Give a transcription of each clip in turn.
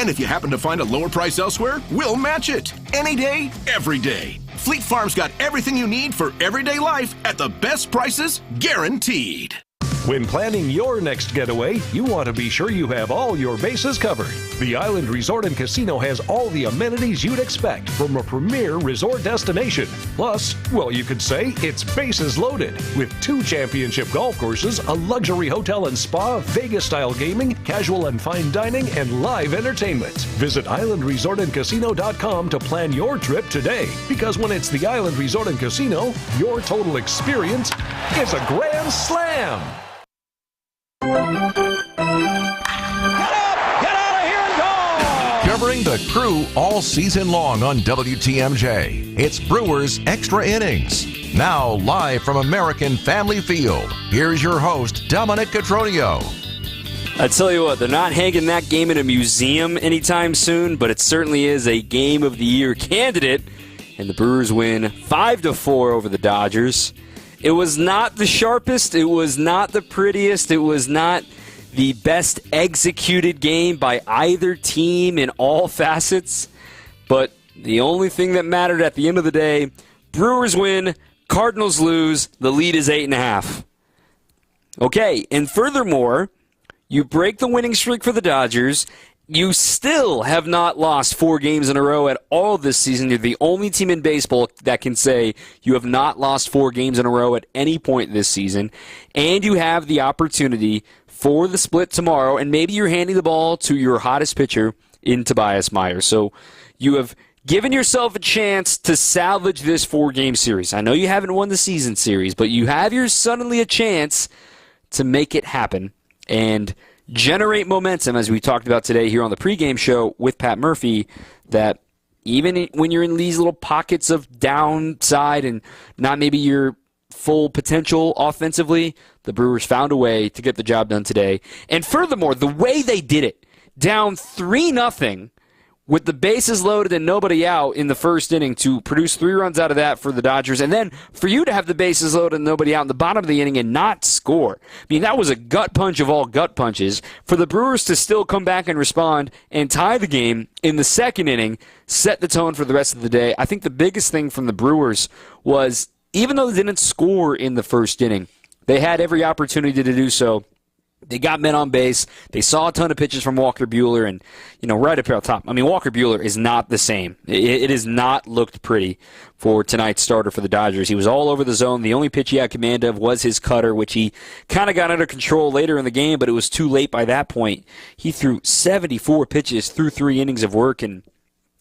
And if you happen to find a lower price elsewhere, we'll match it. Any day, every day. Fleet Farm's got everything you need for everyday life at the best prices, guaranteed. When planning your next getaway, you want to be sure you have all your bases covered. The Island Resort and Casino has all the amenities you'd expect from a premier resort destination. Plus, well, you could say it's bases loaded with 2 championship golf courses, a luxury hotel and spa, Vegas-style gaming, casual and fine dining, and live entertainment. Visit islandresortandcasino.com to plan your trip today. Because when it's the Island Resort and Casino, your total experience is a grand slam. Get up! Get out of here and go! Covering the Crew all season long on WTMJ, it's Brewers Extra Innings. Now live from American Family Field, here's your host, Dominic Cotroneo. I tell you what, they're not hanging that game in a museum anytime soon, but it certainly is a Game of the Year candidate, and the Brewers win 5-4 over the Dodgers. It was not the sharpest, it was not the prettiest, it was not the best executed game by either team in all facets, but the only thing that mattered at the end of the day, Brewers win, Cardinals lose, the lead is 8.5. Okay, and furthermore, you break the winning streak for the Dodgers. You still have not lost 4 games in a row at all this season. You're the only team in baseball that can say you have not lost 4 games in a row at any point this season. And you have the opportunity for the split tomorrow, and maybe you're handing the ball to your hottest pitcher in Tobias Myers. So you have given yourself a chance to salvage this 4-game series. I know you haven't won the season series, but you have suddenly a chance to make it happen and generate momentum, as we talked about today here on the pregame show with Pat Murphy, that even when you're in these little pockets of downside and not maybe your full potential offensively, the Brewers found a way to get the job done today. And furthermore, the way they did it, down 3-0 with the bases loaded and nobody out in the first inning to produce 3 runs out of that for the Dodgers, and then for you to have the bases loaded and nobody out in the bottom of the inning and not score. I mean, that was a gut punch of all gut punches. For the Brewers to still come back and respond and tie the game in the second inning, set the tone for the rest of the day. I think the biggest thing from the Brewers was, even though they didn't score in the first inning, they had every opportunity to do so. They got men on base. They saw a ton of pitches from Walker Buehler, and, right up here on top. I mean, Walker Buehler is not the same. It has not looked pretty for tonight's starter for the Dodgers. He was all over the zone. The only pitch he had command of was his cutter, which he kind of got under control later in the game, but it was too late by that point. He threw 74 pitches through 3 innings of work and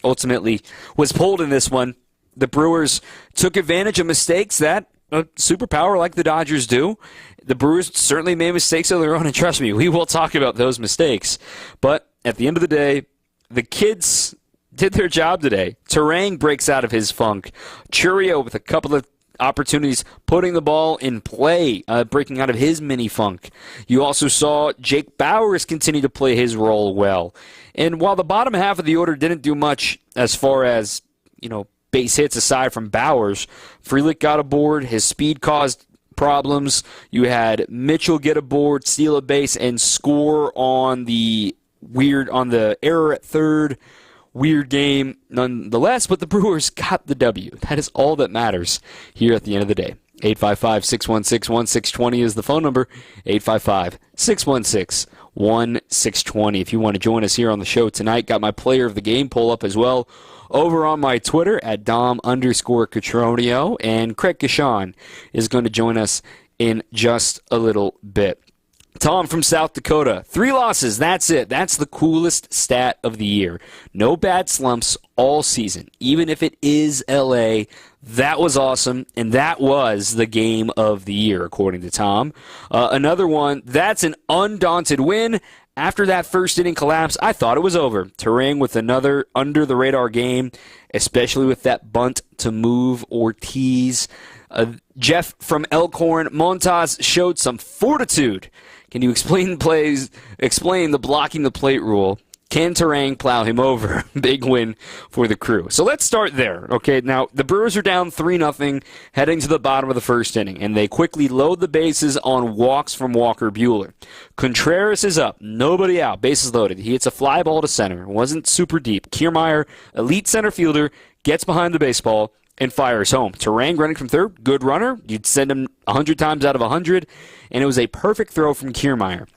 ultimately was pulled in this one. The Brewers took advantage of mistakes that a superpower like the Dodgers do. The Brewers certainly made mistakes of their own, and trust me, we will talk about those mistakes. But at the end of the day, the kids did their job today. Terang breaks out of his funk. Churio with a couple of opportunities putting the ball in play, breaking out of his mini funk. You also saw Jake Bauers continue to play his role well. And while the bottom half of the order didn't do much as far as, base hits aside from Bauers, Frelick got aboard. His speed caused problems. You had Mitchell get aboard, steal a base, and score on the error at third. Weird game nonetheless, but the Brewers got the W. That is all that matters here at the end of the day. 855-616-1620 is the phone number. 855-616-1620 if you want to join us here on the show tonight. Got my player of the game poll up as well over on my Twitter at Dom_Cotroneo, and Craig Gashawn is going to join us in just a little bit. Tom from South Dakota, 3 losses, that's it. That's the coolest stat of the year. No bad slumps all season. Even if it is L.A., that was awesome, and that was the game of the year, according to Tom. Another one, that's an undaunted win. After that first inning collapse, I thought it was over. Terang with another under-the-radar game, especially with that bunt to move Ortiz. Jeff from Elkhorn, Montas showed some fortitude. Can you explain the blocking the plate rule? Can Turang plow him over? Big win for the Crew. So let's start there. Okay, now the Brewers are down 3-0 heading to the bottom of the first inning, and they quickly load the bases on walks from Walker Buehler. Contreras is up, nobody out, bases loaded. He hits a fly ball to center. It wasn't super deep. Kiermaier, elite center fielder, gets behind the baseball and fires home. Turang running from third, good runner. You'd send him 100 times out of 100, and it was a perfect throw from Kiermaier.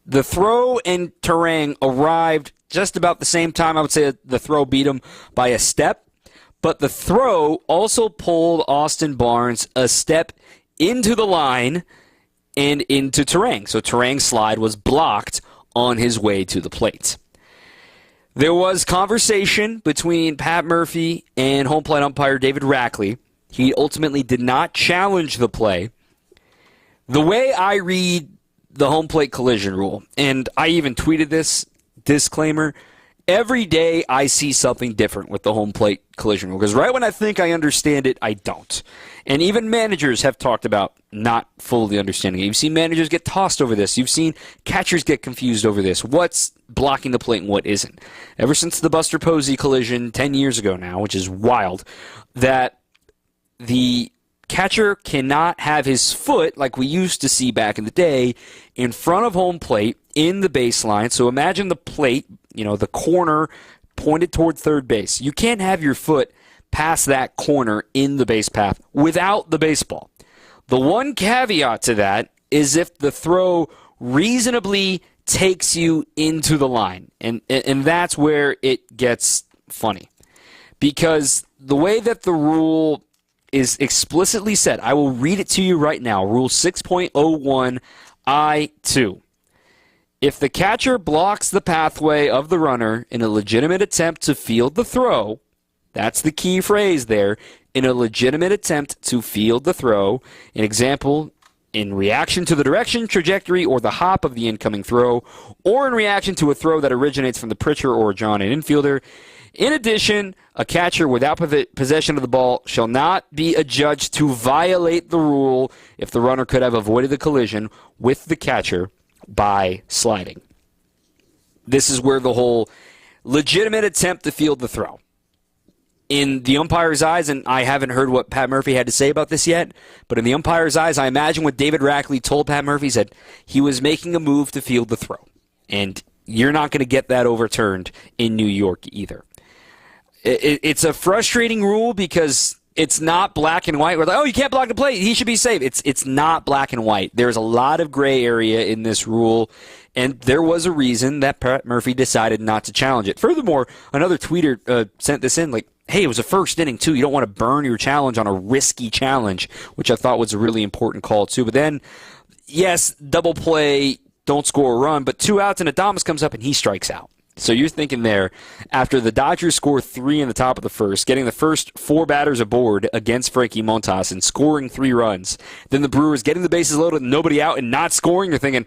The throw and Turang arrived just about the same time. I would say the throw beat him by a step, but the throw also pulled Austin Barnes a step into the line and into Turang. So Turang's slide was blocked on his way to the plate. There was conversation between Pat Murphy and home plate umpire David Rackley. He ultimately did not challenge the play. The way I read the home plate collision rule, and I even tweeted this disclaimer, every day I see something different with the home plate collision rule, because right when I think I understand it, I don't. And even managers have talked about not fully understanding it. You've seen managers get tossed over this. You've seen catchers get confused over this. What's blocking the plate and what isn't? Ever since the Buster Posey collision 10 years ago now, which is wild, that the catcher cannot have his foot, like we used to see back in the day, in front of home plate in the baseline. So imagine the plate, the corner pointed toward third base. You can't have your foot past that corner in the base path without the baseball. The one caveat to that is if the throw reasonably takes you into the line. And that's where it gets funny. Because the way that the rule is explicitly said, I will read it to you right now, Rule 6.01 I-2. If the catcher blocks the pathway of the runner in a legitimate attempt to field the throw, that's the key phrase there, in a legitimate attempt to field the throw, an example, in reaction to the direction, trajectory, or the hop of the incoming throw, or in reaction to a throw that originates from the pitcher or drawn an infielder. In addition, a catcher without possession of the ball shall not be adjudged to violate the rule if the runner could have avoided the collision with the catcher by sliding. This is where the whole legitimate attempt to field the throw. In the umpire's eyes, and I haven't heard what Pat Murphy had to say about this yet, but in the umpire's eyes, I imagine what David Rackley told Pat Murphy said he was making a move to field the throw. And you're not going to get that overturned in New York either. It's a frustrating rule because it's not black and white. We're like, oh, you can't block the plate. He should be safe. It's not black and white. There's a lot of gray area in this rule, and there was a reason that Pat Murphy decided not to challenge it. Furthermore, another tweeter sent this in, like, hey, it was a first inning, too. You don't want to burn your challenge on a risky challenge, which I thought was a really important call, too. But then, yes, double play, don't score a run, but 2 outs and Adames comes up and he strikes out. So you're thinking there, after the Dodgers score 3 in the top of the first, getting the first 4 batters aboard against Frankie Montas and scoring 3 runs, then the Brewers getting the bases loaded and nobody out and not scoring, you're thinking,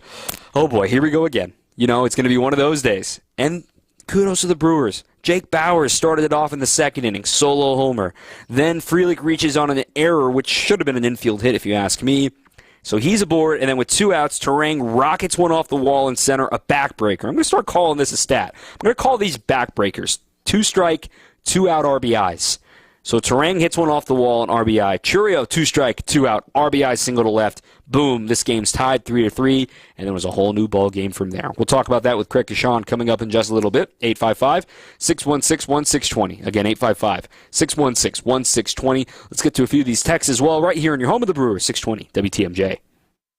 oh boy, here we go again. It's going to be one of those days. And kudos to the Brewers. Jake Bauers started it off in the second inning, solo homer. Then Frelick reaches on an error, which should have been an infield hit if you ask me. So he's aboard, and then with 2 outs, Turang rockets one off the wall in center, a backbreaker. I'm going to start calling this a stat. I'm going to call these backbreakers. 2 strike, 2 out RBIs. So Turang hits one off the wall, an RBI. Churio, 2 strike, 2 out, RBI single to left. Boom, this game's tied 3-3, and there was a whole new ball game from there. We'll talk about that with Craig Kashan coming up in just a little bit. 855-616-1620. Again, 855-616-1620. Let's get to a few of these texts as well right here in your home of the Brewers, 620 WTMJ.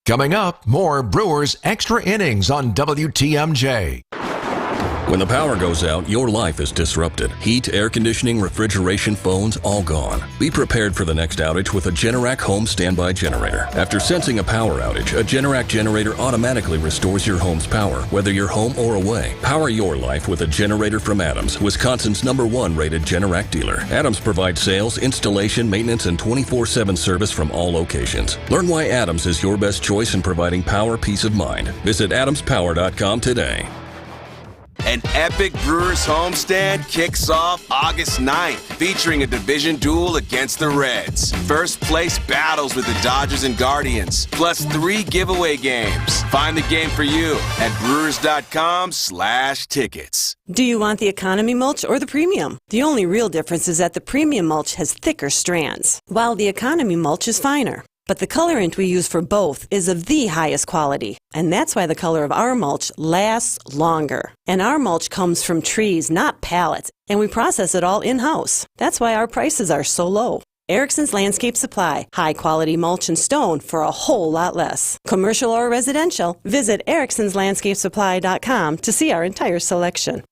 Coming up, more Brewers Extra Innings on WTMJ. When the power goes out, your life is disrupted. Heat, air conditioning, refrigeration, phones, all gone. Be prepared for the next outage with a Generac home standby generator. After sensing a power outage, a Generac generator automatically restores your home's power, whether you're home or away. Power your life with a generator from Adams, Wisconsin's #1 rated Generac dealer. Adams provides sales, installation, maintenance, and 24/7 service from all locations. Learn why Adams is your best choice in providing power peace of mind. Visit adamspower.com today. An epic Brewers homestand kicks off August 9th, featuring a division duel against the Reds. First place battles with the Dodgers and Guardians, plus 3 giveaway games. Find the game for you at brewers.com/tickets. Do you want the economy mulch or the premium? The only real difference is that the premium mulch has thicker strands, while the economy mulch is finer. But the colorant we use for both is of the highest quality, and that's why the color of our mulch lasts longer. And our mulch comes from trees, not pallets, and we process it all in-house. That's why our prices are so low. Erickson's Landscape Supply, high-quality mulch and stone for a whole lot less. Commercial or residential, visit ericksonslandscapesupply.com to see our entire selection.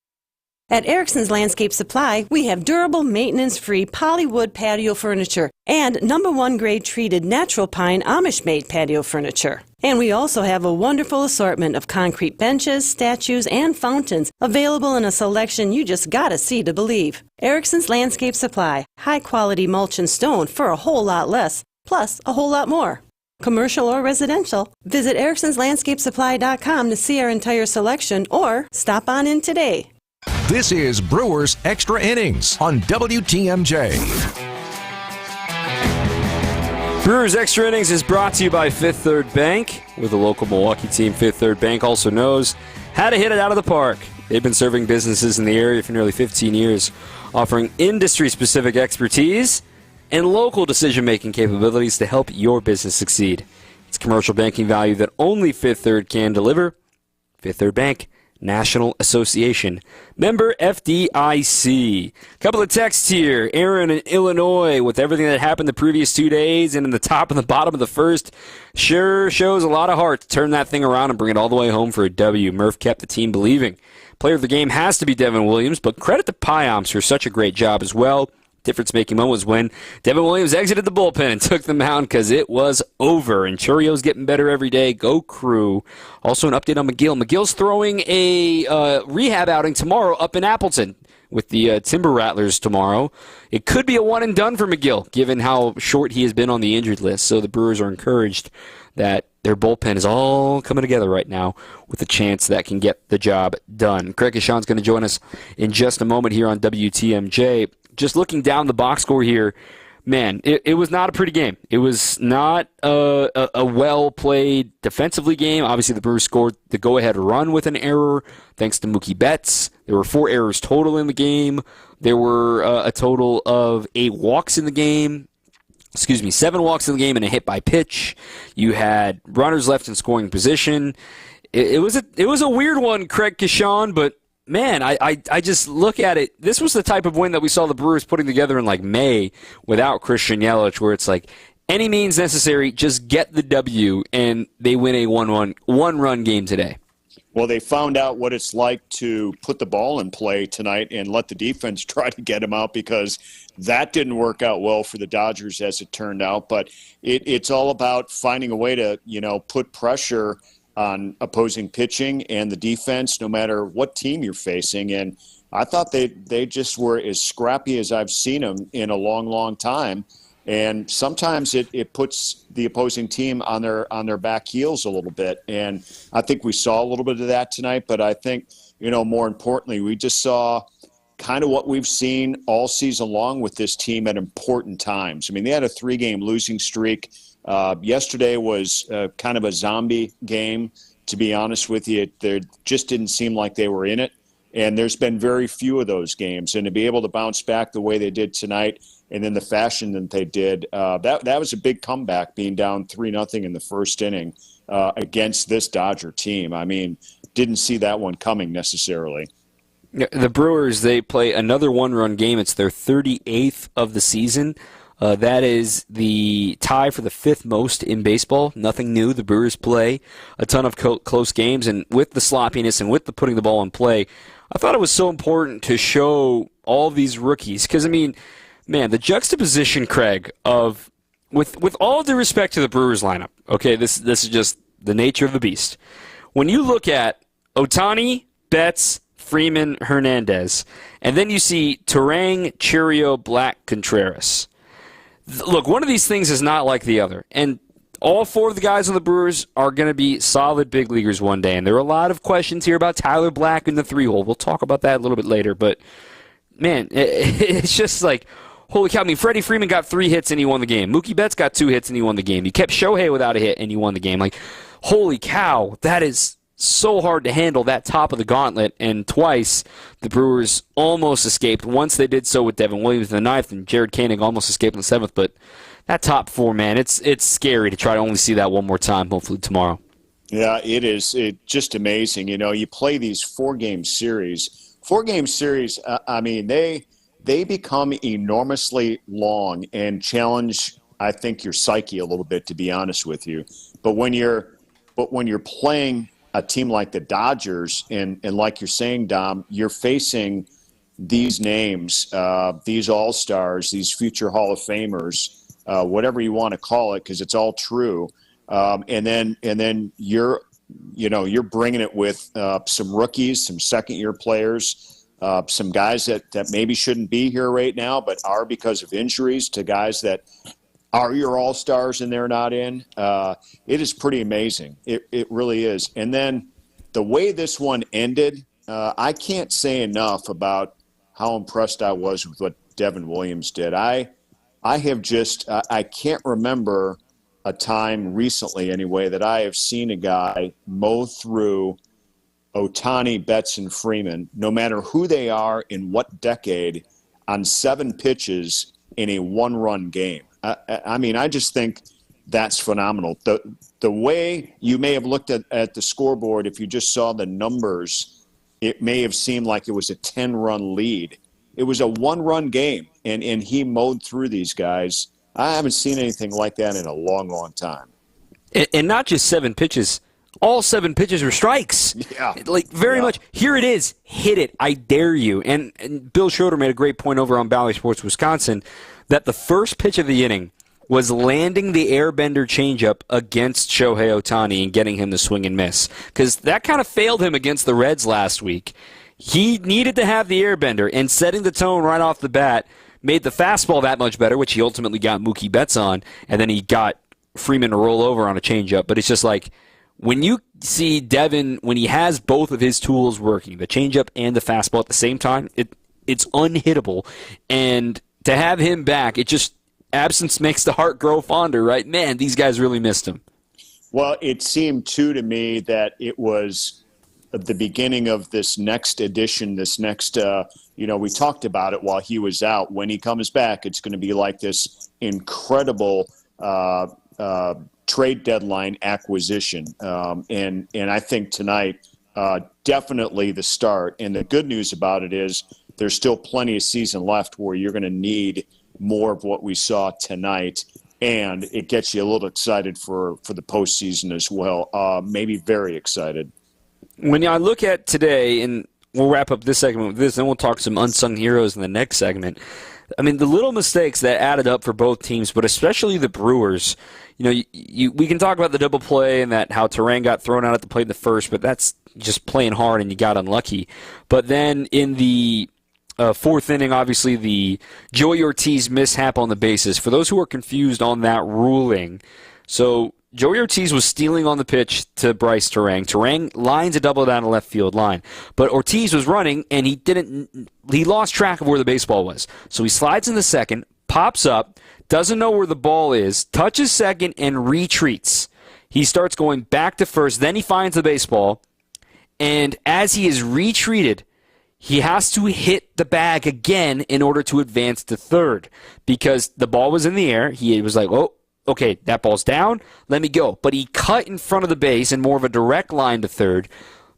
At Erickson's Landscape Supply, we have durable, maintenance-free polywood patio furniture and #1 grade treated natural pine Amish-made patio furniture. And we also have a wonderful assortment of concrete benches, statues, and fountains available in a selection you just gotta see to believe. Erickson's Landscape Supply, high-quality mulch and stone for a whole lot less, plus a whole lot more. Commercial or residential, visit ericksonslandscapesupply.com to see our entire selection or stop on in today. This is Brewers Extra Innings on WTMJ. Brewers Extra Innings is brought to you by Fifth Third Bank. With a local Milwaukee team, Fifth Third Bank also knows how to hit it out of the park. They've been serving businesses in the area for nearly 15 years, offering industry-specific expertise and local decision-making capabilities to help your business succeed. It's commercial banking value that only Fifth Third can deliver. Fifth Third Bank, National Association. Member FDIC. Couple of texts here. Aaron in Illinois, with everything that happened the previous 2 days and in the top and the bottom of the first, sure shows a lot of heart to turn that thing around and bring it all the way home for a W. Murph kept the team believing. Player of the game has to be Devin Williams, but credit to Pyoms for such a great job as well. Difference-making moment was when Devin Williams exited the bullpen and took the mound because it was over. And Churio's getting better every day. Go Crew. Also an update on McGill. McGill's throwing a rehab outing tomorrow up in Appleton with the Timber Rattlers tomorrow. It could be a one-and-done for McGill, given how short he has been on the injured list. So the Brewers are encouraged that their bullpen is all coming together right now with a chance that can get the job done. Craig Kashan's going to join us in just a moment here on WTMJ. Just looking down the box score here, man, it was not a pretty game. It was not a well-played defensively game. Obviously, the Brewers scored the go-ahead run with an error thanks to Mookie Betts. There were 4 errors total in the game. There were a total of 8 walks in the game. 7 walks in the game and a hit by pitch. You had runners left in scoring position. It was a weird one, Craig Kashan, but man, I just look at it. This was the type of win that we saw the Brewers putting together in like May without Christian Yelich, where it's like any means necessary, just get the W, and they win a one-run game today. Well, they found out what it's like to put the ball in play tonight and let the defense try to get him out, because that didn't work out well for the Dodgers as it turned out. But it's all about finding a way to, put pressure on opposing pitching and the defense, no matter what team you're facing. And I thought they just were as scrappy as I've seen them in a long, long time. And sometimes it puts the opposing team on their back heels a little bit. And I think we saw a little bit of that tonight. But I think, more importantly, we just saw kind of what we've seen all season long with this team at important times. I mean, they had a 3-game losing streak. Yesterday was kind of a zombie game, to be honest with you. There just didn't seem like they were in it. And there's been very few of those games. And to be able to bounce back the way they did tonight and in the fashion that they did, that was a big comeback, being down 3-0 in the first inning against this Dodger team. I mean, didn't see that one coming necessarily. The Brewers, they play another one-run game. It's their 38th of the season. That is the tie for the 5th most in baseball. Nothing new. The Brewers play a ton of close games, and with the sloppiness and with the putting the ball in play, I thought it was so important to show all these rookies. Because, I mean, man, the juxtaposition, Craig, of with all due respect to the Brewers lineup, okay, this is just the nature of the beast. When you look at Ohtani, Betts, Freeman, Hernandez, and then you see Turang, Chirio, Black, Contreras. Look, one of these things is not like the other. And all four of the guys on the Brewers are going to be solid big leaguers one day. And there are a lot of questions here about Tyler Black in the 3-hole. We'll talk about that a little bit later. But, man, it's just like, holy cow. I mean, Freddie Freeman got 3 hits and he won the game. Mookie Betts got 2 hits and he won the game. You kept Shohei without a hit and you won the game. Like, holy cow, that is so hard to handle, that top of the gauntlet. And twice the Brewers almost escaped. Once they did so with Devin Williams in the 9th, and Jared Koenig almost escaped in the 7th. But that top 4, man, it's scary to try to only see that one more time, hopefully tomorrow. Yeah, it is. It's just amazing. You know, you play these 4-game series. 4-game series, I mean, they become enormously long and challenge, I think, your psyche a little bit, to be honest with you. But when you're playing a team like the Dodgers, and like you're saying, Dom, you're facing these names, these all-stars, these future Hall of Famers, whatever you want to call it, because it's all true. And then you're bringing it with some rookies, some second-year players, some guys that maybe shouldn't be here right now, but are because of injuries, to guys that are your all-stars and they're not in. It is pretty amazing. It really is. And then the way this one ended, I can't say enough about how impressed I was with what Devin Williams did. I can't remember a time recently, anyway, that I have seen a guy mow through Ohtani, Betts, and Freeman, no matter who they are in what decade, on 7 pitches in a 1-run game. I mean, I just think that's phenomenal. The way you may have looked at the scoreboard, if you just saw the numbers, it may have seemed like it was a 10-run lead. It was a 1-run game, and he mowed through these guys. I haven't seen anything like that in a long, long time. And not just 7 pitches. All 7 pitches were strikes. Yeah. Like, very much. Here it is. Hit it. I dare you. And Bill Schroeder made a great point over on Bally Sports Wisconsin that the first pitch of the inning was landing the airbender changeup against Shohei Ohtani and getting him to swing and miss. Because that kind of failed him against the Reds last week. He needed to have the airbender, and setting the tone right off the bat made the fastball that much better, which he ultimately got Mookie Betts on, and then he got Freeman to roll over on a changeup. But it's just like, when you see Devin, when he has both of his tools working, the changeup and the fastball at the same time, it's unhittable. And to have him back, it just, absence makes the heart grow fonder, right? Man, these guys really missed him. Well, it seemed, too, to me that it was the beginning of this next edition, this next, we talked about it while he was out. When he comes back, it's going to be like this incredible trade deadline acquisition. And I think tonight, definitely the start. And the good news about it is there's still plenty of season left where you're going to need more of what we saw tonight. And it gets you a little excited for the postseason as well. Maybe very excited. When I look at today, and we'll wrap up this segment with this, then we'll talk some unsung heroes in the next segment. I mean, the little mistakes that added up for both teams, but especially the Brewers. We can talk about the double play and that how Terang got thrown out at the plate in the first, but that's just playing hard and you got unlucky. But then in the 4th inning, obviously the Joey Ortiz mishap on the bases. For those who are confused on that ruling, so Joey Ortiz was stealing on the pitch to Bryce Terang. Terang lines a double down the left field line. But Ortiz was running, and he lost track of where the baseball was. So he slides in the second, pops up, doesn't know where the ball is, touches second, and retreats. He starts going back to first, then he finds the baseball, and as he is retreated, he has to hit the bag again in order to advance to third because the ball was in the air. He was like, oh, okay, that ball's down, let me go. But he cut in front of the base in more of a direct line to third.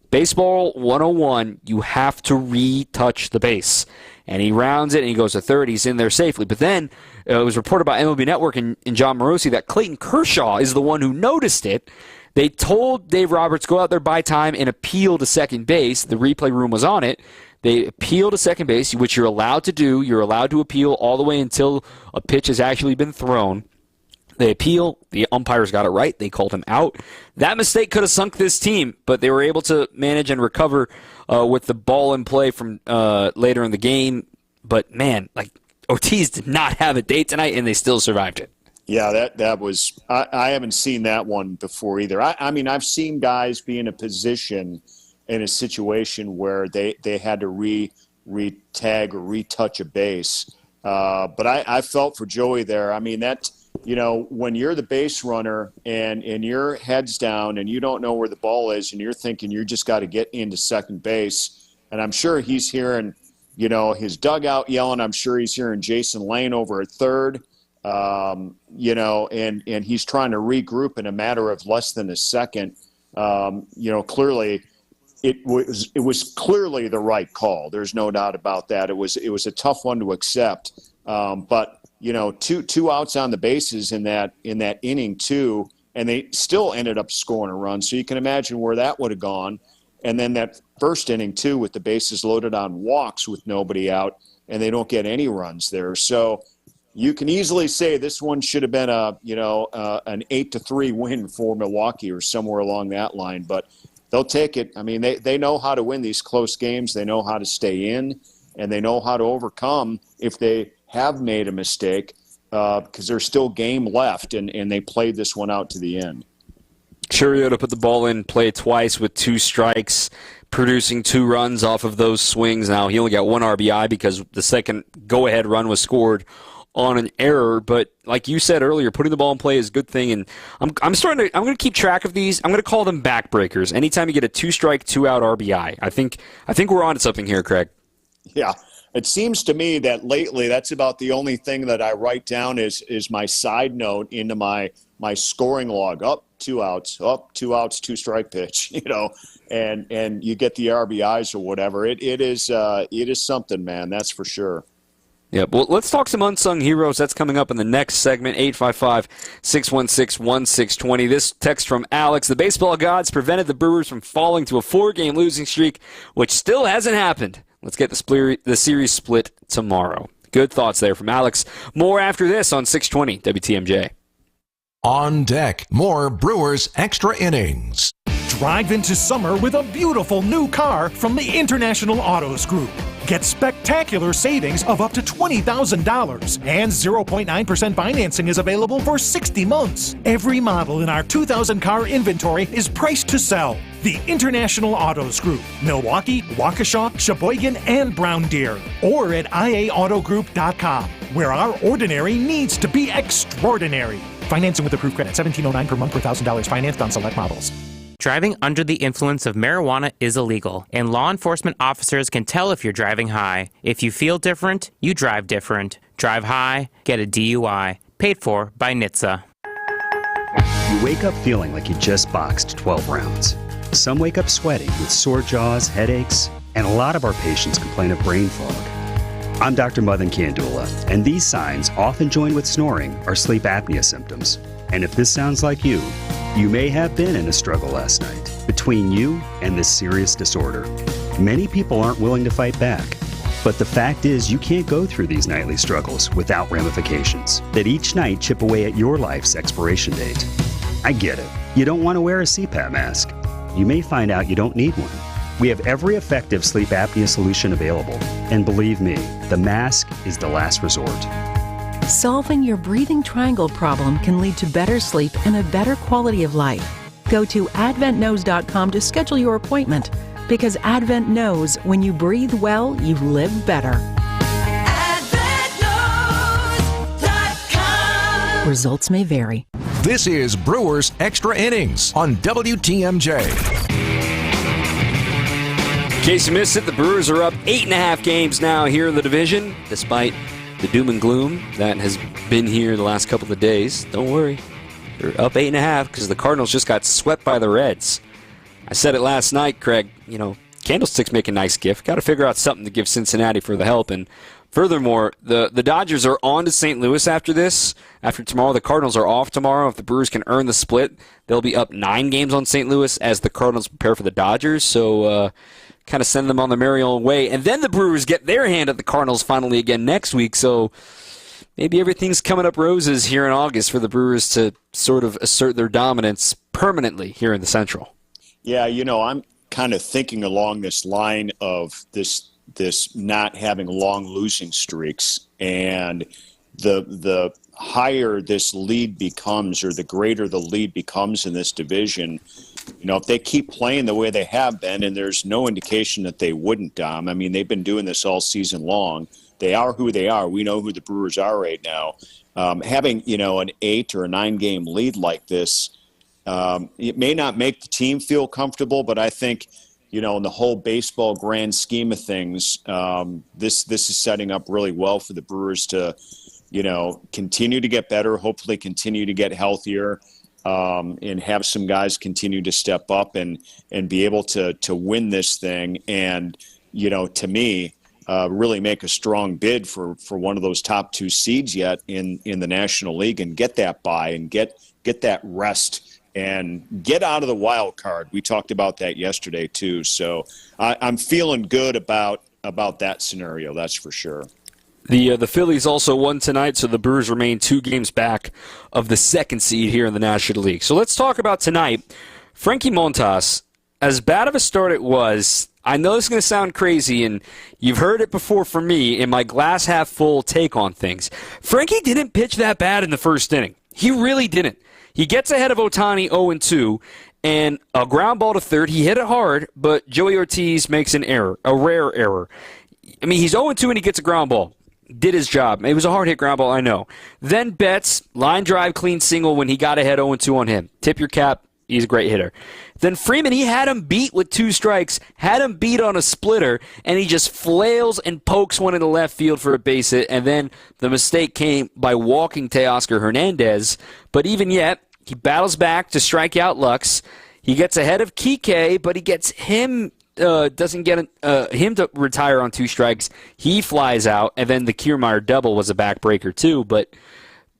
Baseball 101, you have to retouch the base. And he rounds it and he goes to third. He's in there safely. But then it was reported by MLB Network and John Morosi that Clayton Kershaw is the one who noticed it. They told Dave Roberts, go out there, buy time, and appeal to second base. The replay room was on it. They appeal to second base, which you're allowed to do. You're allowed to appeal all the way until a pitch has actually been thrown. They appeal. The umpires got it right. They called him out. That mistake could have sunk this team, but they were able to manage and recover with the ball in play from later in the game. But, man, Ortiz did not have a day tonight, and they still survived it. Yeah, that was I haven't seen that one before either. I mean, I've seen guys be in a position, in a situation where they had to re-tag or retouch a base. But I felt for Joey there. I mean, when you're the base runner and your head's down and you don't know where the ball is and you're thinking you just got to get into second base, and I'm sure he's hearing, his dugout yelling. I'm sure he's hearing Jason Lane over at third. And he's trying to regroup in a matter of less than a second. Clearly it was clearly the right call. There's no doubt about that. It was a tough one to accept. But two outs on the bases in that inning too, and they still ended up scoring a run. So you can imagine where that would have gone. And then that first inning too, with the bases loaded on walks with nobody out, and they don't get any runs there. So you can easily say this one should have been an 8-3 win for Milwaukee or somewhere along that line, but they'll take it. I mean, they know how to win these close games. They know how to stay in, and they know how to overcome if they have made a mistake, because there's still game left, and they played this one out to the end. Churriota put the ball in, play twice with 2 strikes, producing 2 runs off of those swings. Now, he only got 1 RBI because the second go-ahead run was scored on an error, but like you said earlier, putting the ball in play is a good thing, and I'm going to keep track of these. I'm going to call them backbreakers. Anytime you get a 2-strike, 2-out RBI, I think we're on to something here, Craig. Yeah, it seems to me that lately that's about the only thing that I write down is my side note into my scoring log. Up 2 outs, 2-strike pitch, and you get the RBIs or whatever. It is something, man. That's for sure. Yeah, well, let's talk some unsung heroes. That's coming up in the next segment, 855-616-1620. This text from Alex: the baseball gods prevented the Brewers from falling to a 4-game losing streak, which still hasn't happened. Let's get the series split tomorrow. Good thoughts there from Alex. More after this on 620 WTMJ. On deck, more Brewers Extra Innings. Drive into summer with a beautiful new car from the International Autos Group. Get spectacular savings of up to $20,000, and 0.9% financing is available for 60 months. Every model in our 2,000 car inventory is priced to sell. The International Autos Group, Milwaukee, Waukesha, Sheboygan, and Brown Deer. Or at IAAutogroup.com, where our ordinary needs to be extraordinary. Financing with approved credit, $1,709 per month per $1,000 financed on select models. Driving under the influence of marijuana is illegal, and law enforcement officers can tell if you're driving high. If you feel different, you drive different. Drive high, get a DUI. Paid for by NHTSA. You wake up feeling like you just boxed 12 rounds. Some wake up sweating with sore jaws, headaches, and a lot of our patients complain of brain fog. I'm Dr. Madan Kandula, and these signs, often joined with snoring, are sleep apnea symptoms. And if this sounds like you may have been in a struggle last night between you and this serious disorder. Many people aren't willing to fight back. But the fact is, you can't go through these nightly struggles without ramifications that each night chip away at your life's expiration date. I get it. You don't want to wear a CPAP mask. You may find out you don't need one. We have every effective sleep apnea solution available. And believe me, the mask is the last resort. Solving your breathing triangle problem can lead to better sleep and a better quality of life. Go to adventknows.com to schedule your appointment, because Advent knows when you breathe well, you live better. AdventKnows.com. Results may vary. This is Brewers Extra Innings on WTMJ. In case you missed it, the Brewers are up 8.5 games now here in the division, despite the doom and gloom that has been here the last couple of days. Don't worry. They're up 8.5 because the Cardinals just got swept by the Reds. I said it last night, Craig, candlesticks make a nice gift. Got to figure out something to give Cincinnati for the help. And furthermore, the Dodgers are on to St. Louis after this. After tomorrow, the Cardinals are off tomorrow. If the Brewers can earn the split, they'll be up 9 games on St. Louis as the Cardinals prepare for the Dodgers. So, kind of send them on their merry old way. And then the Brewers get their hand at the Cardinals finally again next week. So maybe everything's coming up roses here in August for the Brewers to sort of assert their dominance permanently here in the Central. Yeah, I'm kind of thinking along this line of this not having long losing streaks and the higher this lead becomes, or the greater the lead becomes in this division, if they keep playing the way they have been, and there's no indication that they wouldn't, Dom. I mean, they've been doing this all season long. They are who they are. We know who the Brewers are right now. Having, an 8 or a 9 game lead like this, it may not make the team feel comfortable, but I think, in the whole baseball grand scheme of things, this is setting up really well for the Brewers to, continue to get better, hopefully continue to get healthier, and have some guys continue to step up and be able to win this thing. And, to me, really make a strong bid for one of those top 2 seeds yet in the National League, and get that bye and get that rest and get out of the wild card. We talked about that yesterday too. So I'm feeling good about that scenario. That's for sure. The Phillies also won tonight, so the Brewers remain 2 games back of the 2nd seed here in the National League. So let's talk about tonight. Frankie Montas, as bad of a start it was, I know this is going to sound crazy, and you've heard it before from me in my glass half full take on things. Frankie didn't pitch that bad in the first inning. He really didn't. He gets ahead of Ohtani 0-2, and a ground ball to third. He hit it hard, but Joey Ortiz makes an error, a rare error. I mean, he's 0-2 and he gets a ground ball. Did his job. It was a hard-hit ground ball, I know. Then Betts, line drive, clean single when he got ahead 0-2 on him. Tip your cap. He's a great hitter. Then Freeman, he had him beat with 2 strikes, had him beat on a splitter, and he just flails and pokes one in the left field for a base hit. And then the mistake came by walking Teoscar Hernandez. But even yet, he battles back to strike out Lux. He gets ahead of Kike, but he gets him, doesn't get him to retire on 2 strikes. He flies out, and then the Kiermaier double was a backbreaker too. But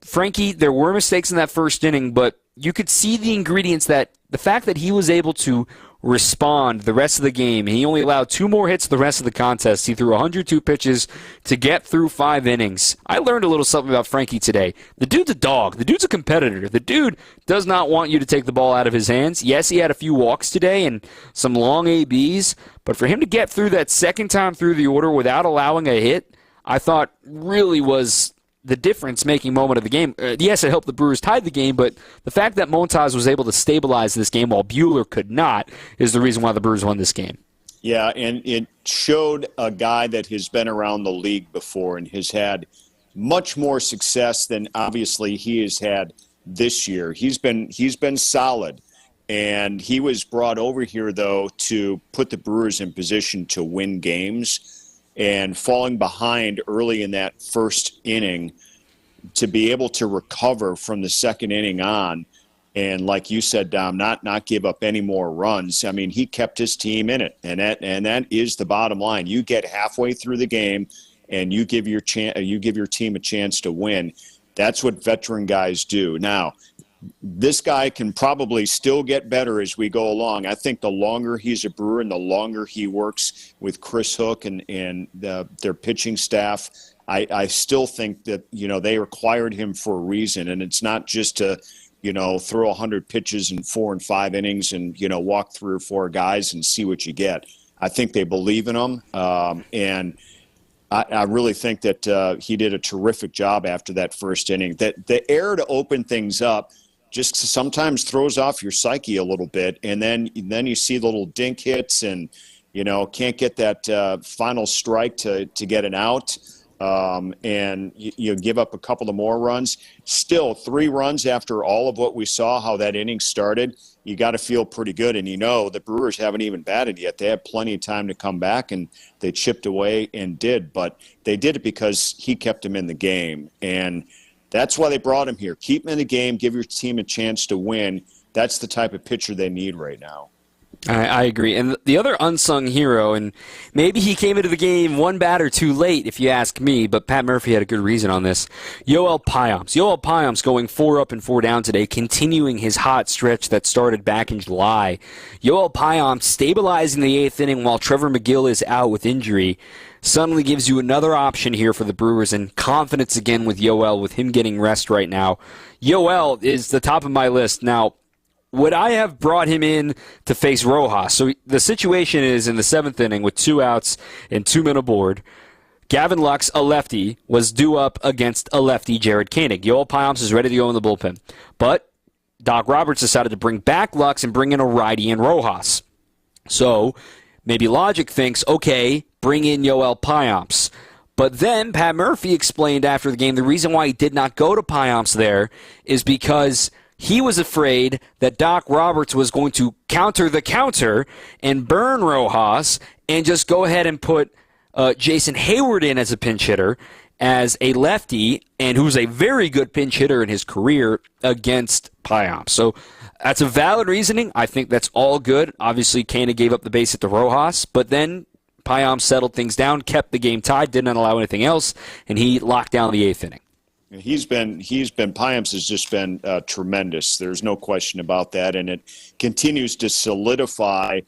Frankie, there were mistakes in that first inning, but you could see the ingredients, that the fact that he was able to respond the rest of the game. He only allowed 2 more hits the rest of the contest. He threw 102 pitches to get through 5 innings. I learned a little something about Frankie today. The dude's a dog. The dude's a competitor. The dude does not want you to take the ball out of his hands. Yes, he had a few walks today and some long ABs, but for him to get through that second time through the order without allowing a hit, I thought really was the difference-making moment of the game. Yes, it helped the Brewers tie the game, but the fact that Montas was able to stabilize this game while Buehler could not is the reason why the Brewers won this game. Yeah, and it showed a guy that has been around the league before and has had much more success than obviously he has had this year. He's been solid, and he was brought over here, though, to put the Brewers in position to win games. And falling behind early in that first inning, to be able to recover from the second inning on, and like you said, Dom, not give up any more runs. I mean, he kept his team in it, and that is the bottom line. You get halfway through the game, and you give your team a chance to win. That's what veteran guys do. Now, this guy can probably still get better as we go along. I think the longer he's a Brewer and the longer he works with Chris Hook and their pitching staff, I still think that, they acquired him for a reason. And it's not just to, throw 100 pitches in 4 and 5 innings and, walk 3 or 4 guys and see what you get. I think they believe in him. And I really think that he did a terrific job after that first inning. That the error to open things up just sometimes throws off your psyche a little bit, and then you see the little dink hits and, can't get that final strike to get an out, and you give up a couple of more runs. Still, 3 runs after all of what we saw, how that inning started, you got to feel pretty good. And the Brewers haven't even batted yet. They had plenty of time to come back, and they chipped away and did. But they did it because he kept them in the game, and that's why they brought him here. Keep him in the game. Give your team a chance to win. That's the type of pitcher they need right now. I agree. And the other unsung hero, and maybe he came into the game 1 batter too late, if you ask me, but Pat Murphy had a good reason on this. Yoel Payamps. Yoel Payamps going 4 up and 4 down today, continuing his hot stretch that started back in July. Yoel Payamps stabilizing the 8th inning while Trevor McGill is out with injury. Suddenly gives you another option here for the Brewers, and confidence again with Yoel, with him getting rest right now. Yoel is the top of my list. Now, would I have brought him in to face Rojas? So the situation is in the 7th inning with 2 outs and 2 men aboard. Gavin Lux, a lefty, was due up against a lefty, Jared Koenig. Yoel Payamps is ready to go in the bullpen. But Doc Roberts decided to bring back Lux and bring in a righty in Rojas. So maybe logic thinks, okay, bring in Yoel Payamps. But then Pat Murphy explained after the game the reason why he did not go to Payamps there is because he was afraid that Doc Roberts was going to counter the counter and burn Rojas and just go ahead and put Jason Hayward in as a pinch hitter, as a lefty, and who's a very good pinch hitter in his career against Payamps. So that's a valid reasoning. I think that's all good. Obviously, Koenig gave up the base at the Rojas, but then Payamps settled things down, kept the game tied, didn't allow anything else, and he locked down the 8th inning. Payamps has just been tremendous. There's no question about that, and it continues to solidify,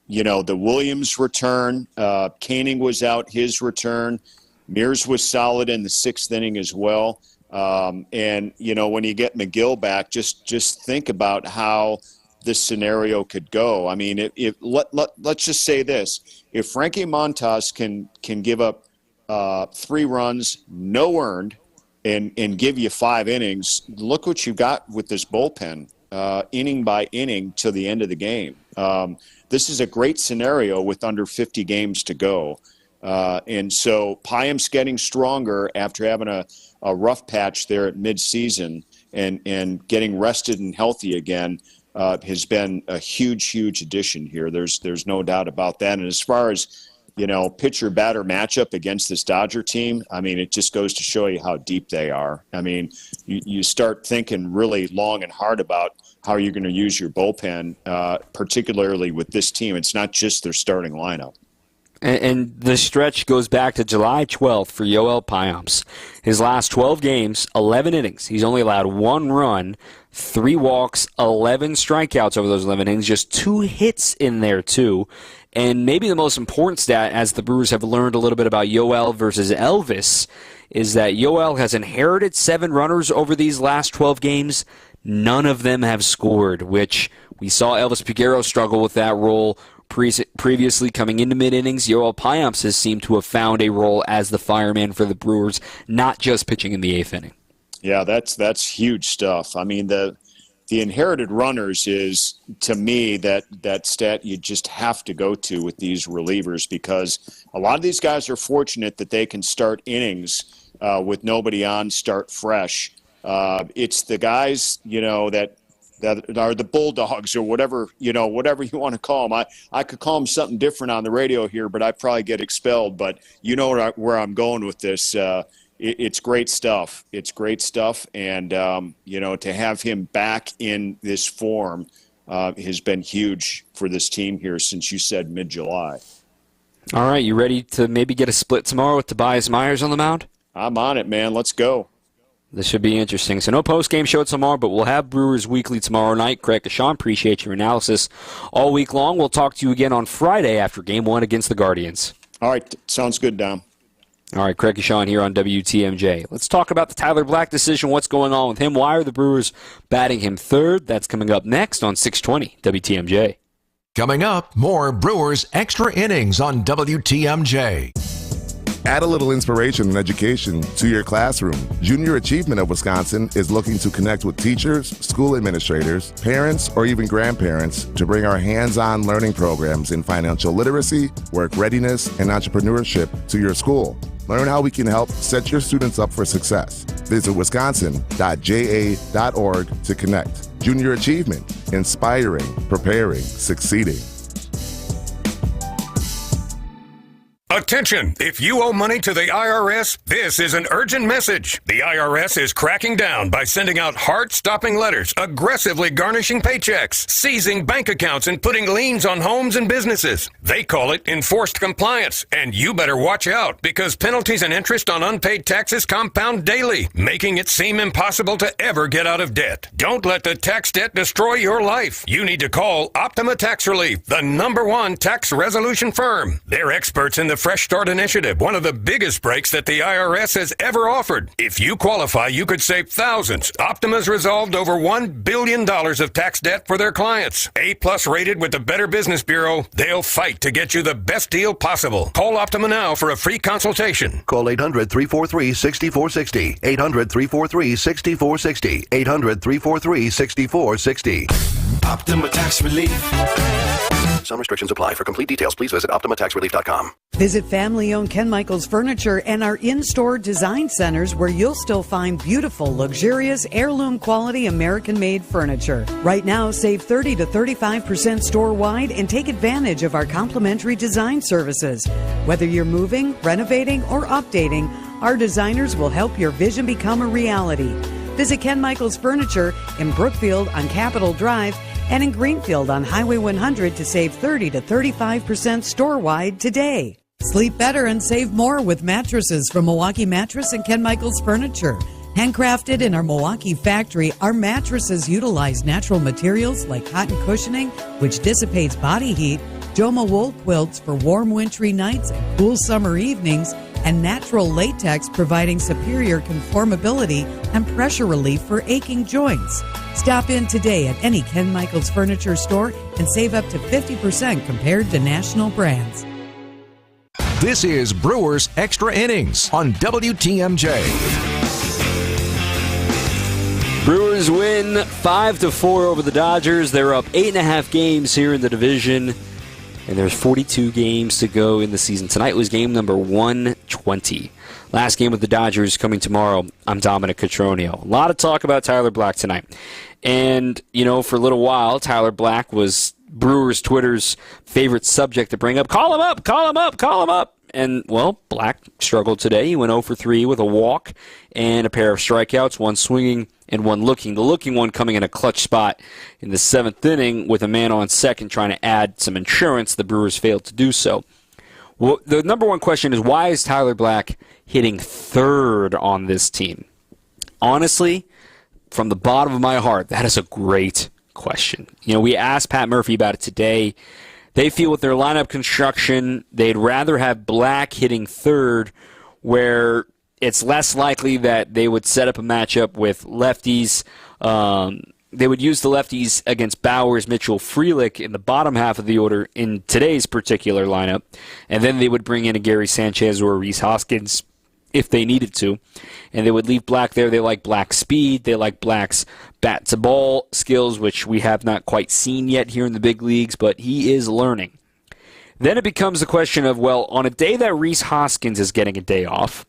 the Williams return. Koenig was out, his return. Mears was solid in the 6th inning as well. And when you get McGill back, just think about how this scenario could go. I mean, let's just say this: if Frankie Montas can give up 3 runs, no earned, and give you 5 innings, look what you got with this bullpen, inning by inning to the end of the game. This is a great scenario with under 50 games to go. And so Payamps getting stronger after having a rough patch there at midseason and getting rested and healthy again has been a huge addition here. There's no doubt about that. And as far as pitcher-batter matchup against this Dodger team, I mean, it just goes to show you how deep they are. I mean, you start thinking really long and hard about how you're going to use your bullpen, particularly with this team. It's not just their starting lineup. And the stretch goes back to July 12th for Yoel Payamps. His last 12 games, 11 innings. He's only allowed 1 run, 3 walks, 11 strikeouts over those 11 innings, just 2 hits in there, too. And maybe the most important stat, as the Brewers have learned a little bit about Yoel versus Elvis, is that Yoel has inherited 7 runners over these last 12 games. None of them have scored, which we saw Elvis Peguero struggle with that role previously coming into mid-innings. Yoel Payamps has seemed to have found a role as the fireman for the Brewers, not just pitching in the 8th inning. Yeah, that's huge stuff. I mean, the inherited runners is, to me, that stat you just have to go to with these relievers, because a lot of these guys are fortunate that they can start innings with nobody on, start fresh. It's the guys, that are the Bulldogs or whatever you want to call them. I could call them something different on the radio here, but I'd probably get expelled. But where I'm going with this. It's great stuff. It's great stuff. And, to have him back in this form has been huge for this team here since you said mid-July. All right, you ready to maybe get a split tomorrow with Tobias Myers on the mound? I'm on it, man. Let's go. This should be interesting. So no post-game show tomorrow, but we'll have Brewers Weekly tomorrow night. Craig Deshawn, appreciate your analysis all week long. We'll talk to you again on Friday after Game 1 against the Guardians. All right, sounds good, Dom. All right, Craig Deshawn here on WTMJ. Let's talk about the Tyler Black decision. What's going on with him? Why are the Brewers batting him third? That's coming up next on 620 WTMJ. Coming up, more Brewers Extra Innings on WTMJ. Add a little inspiration and education to your classroom. Junior Achievement of Wisconsin is looking to connect with teachers, school administrators, parents, or even grandparents to bring our hands-on learning programs in financial literacy, work readiness, and entrepreneurship to your school. Learn how we can help set your students up for success. Visit wisconsin.ja.org to connect. Junior Achievement, inspiring, preparing, succeeding. Attention! If you owe money to the IRS, this is an urgent message. The IRS is cracking down by sending out heart-stopping letters, aggressively garnishing paychecks, seizing bank accounts, and putting liens on homes and businesses. They call it enforced compliance, and you better watch out because penalties and interest on unpaid taxes compound daily, making it seem impossible to ever get out of debt. Don't let the tax debt destroy your life. You need to call Optima Tax Relief, the #1 tax resolution firm. They're experts in the fresh Fresh Start Initiative, one of the biggest breaks that the IRS has ever offered. If you qualify, you could save thousands. Optima's resolved over $1 billion of tax debt for their clients. A-plus rated with the Better Business Bureau, they'll fight to get you the best deal possible. Call Optima now for a free consultation. Call 800-343-6460. 800-343-6460. 800-343-6460. Optima Tax Relief. Some restrictions apply. For complete details, please visit OptimaTaxRelief.com. Visit family-owned Ken Michaels Furniture and our in-store design centers where you'll still find beautiful, luxurious, heirloom-quality American-made furniture. Right now, save 30 to 35% store-wide and take advantage of our complimentary design services. Whether you're moving, renovating, or updating, our designers will help your vision become a reality. Visit Ken Michaels Furniture in Brookfield on Capitol Drive and in Greenfield on Highway 100 to save 30 to 35% store-wide today. Sleep better and save more with mattresses from Milwaukee Mattress and Ken Michaels Furniture. Handcrafted in our Milwaukee factory, our mattresses utilize natural materials like cotton cushioning, which dissipates body heat, Joma wool quilts for warm wintry nights and cool summer evenings, and natural latex providing superior conformability and pressure relief for aching joints. Stop in today at any Ken Michaels Furniture store and save up to 50% compared to national brands. This is Brewers Extra Innings on WTMJ. Brewers win 5-4 over the Dodgers. They're up 8.5 games here in the division, and there's 42 games to go in the season. Tonight was game number 120. Last game with the Dodgers coming tomorrow. I'm Dominic Cotroneo. A lot of talk about Tyler Black tonight. And, for a little while, Tyler Black was Brewers Twitter's favorite subject to bring up. Call him up, call him up, call him up. And, well, Black struggled today. He went 0 for 3 with a walk and a pair of strikeouts, one swinging and one looking. The looking one coming in a clutch spot in the 7th inning with a man on second trying to add some insurance. The Brewers failed to do so. Well, the number one question is, why is Tyler Black hitting third on this team? Honestly, from the bottom of my heart, that is a great question. We asked Pat Murphy about it today. They feel with their lineup construction, they'd rather have Black hitting third, where it's less likely that they would set up a matchup with lefties. They would use the lefties against Bowers, Mitchell, Frelick in the bottom half of the order in today's particular lineup, and then they would bring in a Gary Sanchez or a Rhys Hoskins if they needed to, and they would leave Black there. They like Black's speed. They like Black's bat-to-ball skills, which we have not quite seen yet here in the big leagues, but he is learning. Then it becomes the question of, well, on a day that Rhys Hoskins is getting a day off,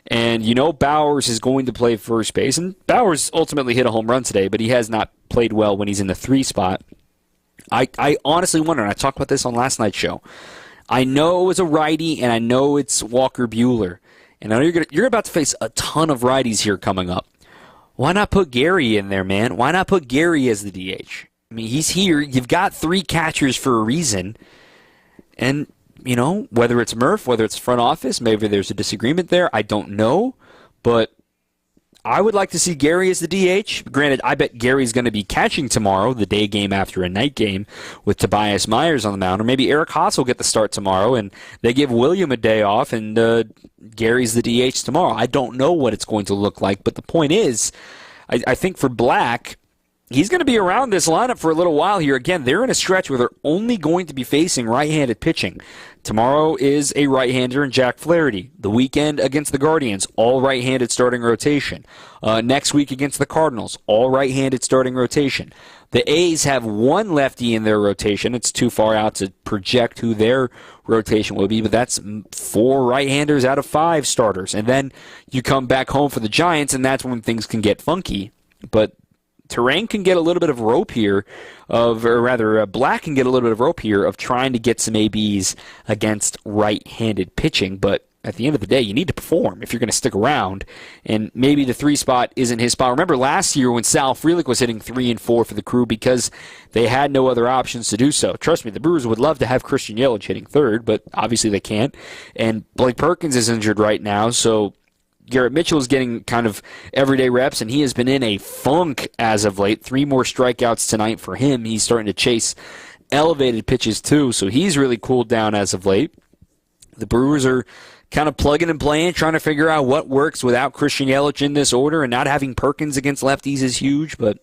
and Bowers is going to play first base, and Bowers ultimately hit a home run today, but he has not played well when he's in the 3 spot. I honestly wonder, and I talked about this on last night's show, I know it was a righty, and I know it's Walker Buehler, and I know you're about to face a ton of righties here coming up. Why not put Gary in there, man? Why not put Gary as the DH? I mean, he's here. You've got 3 catchers for a reason. And, whether it's Murph, whether it's front office, maybe there's a disagreement there. I don't know. But I would like to see Gary as the DH. Granted, I bet Gary's going to be catching tomorrow, the day game after a night game, with Tobias Myers on the mound. Or maybe Eric Haas will get the start tomorrow, and they give William a day off, and Gary's the DH tomorrow. I don't know what it's going to look like, but the point is, I think for Black, he's going to be around this lineup for a little while here. Again, they're in a stretch where they're only going to be facing right-handed pitching. Tomorrow is a right-hander in Jack Flaherty. The weekend against the Guardians, all right-handed starting rotation. Next week against the Cardinals, all right-handed starting rotation. The A's have 1 lefty in their rotation. It's too far out to project who their rotation will be, but that's 4 right-handers out of 5 starters. And then you come back home for the Giants, and that's when things can get funky. But Terrain can get a little bit of rope here, Black can get a little bit of rope here of trying to get some ABs against right-handed pitching. But at the end of the day, you need to perform if you're going to stick around. And maybe the 3 spot isn't his spot. Remember last year when Sal Frelick was hitting 3 and 4 for the Crew because they had no other options to do so. Trust me, the Brewers would love to have Christian Yelich hitting third, but obviously they can't. And Blake Perkins is injured right now, so Garrett Mitchell is getting kind of everyday reps, and he has been in a funk as of late. 3 more strikeouts tonight for him. He's starting to chase elevated pitches too, so he's really cooled down as of late. The Brewers are kind of plugging and playing, trying to figure out what works without Christian Yelich in this order, and not having Perkins against lefties is huge, but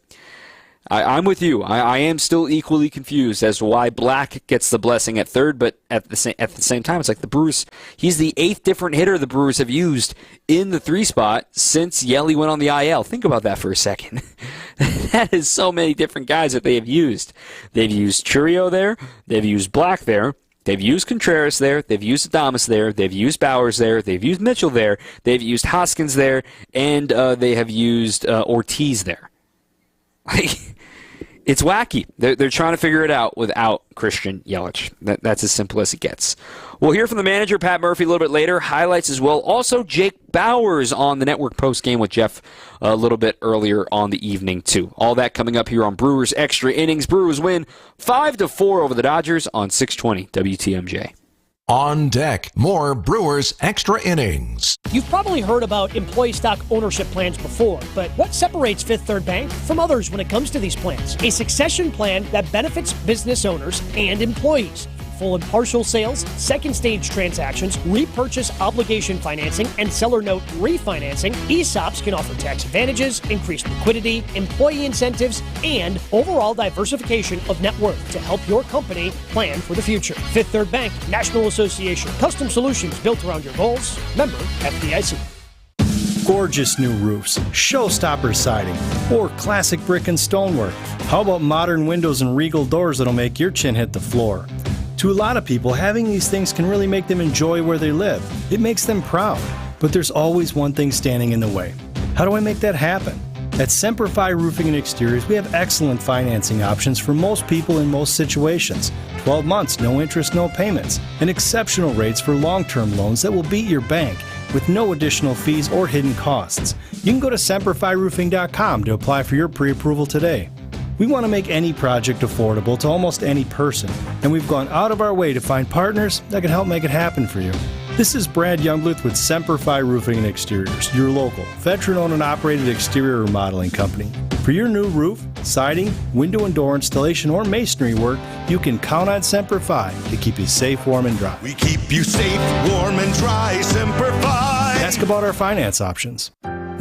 I'm with you. I am still equally confused as to why Black gets the blessing at third, but at the same time, it's like the Brewers, he's the 8th different hitter the Brewers have used in the 3 spot since Yelly went on the IL. Think about that for a second. That is so many different guys that they have used. They've used Churio there. They've used Black there. They've used Contreras there. They've used Adames there. They've used Bowers there. They've used Mitchell there. They've used Hoskins there. And they have used Ortiz there. It's wacky. They're trying to figure it out without Christian Yelich. That's as simple as it gets. We'll hear from the manager, Pat Murphy, a little bit later. Highlights as well. Also, Jake Bowers on the network postgame with Jeff a little bit earlier on the evening, too. All that coming up here on Brewers Extra Innings. Brewers win 5-4 over the Dodgers on 620 WTMJ. On deck, more Brewers Extra Innings. You've probably heard about employee stock ownership plans before, but what separates Fifth Third Bank from others when it comes to these plans? A succession plan that benefits business owners and employees. Full and partial sales, second stage transactions, repurchase obligation financing, and seller note refinancing, ESOPs can offer tax advantages, increased liquidity, employee incentives, and overall diversification of net worth to help your company plan for the future. Fifth Third Bank, National Association. Custom solutions built around your goals. Member FDIC. Gorgeous new roofs, showstopper siding, or classic brick and stonework. How about modern windows and regal doors that'll make your chin hit the floor? To a lot of people, having these things can really make them enjoy where they live. It makes them proud. But there's always one thing standing in the way. How do I make that happen? At Semper Fi Roofing and Exteriors, we have excellent financing options for most people in most situations. 12 months, no interest, no payments, and exceptional rates for long-term loans that will beat your bank with no additional fees or hidden costs. You can go to SemperFiRoofing.com to apply for your pre-approval today. We want to make any project affordable to almost any person, and we've gone out of our way to find partners that can help make it happen for you. This is Brad Younglith with Semper Fi Roofing and Exteriors, your local, veteran-owned and operated exterior remodeling company. For your new roof, siding, window and door installation, or masonry work, you can count on Semper Fi to keep you safe, warm, and dry. We keep you safe, warm, and dry, Semper Fi. Ask about our finance options.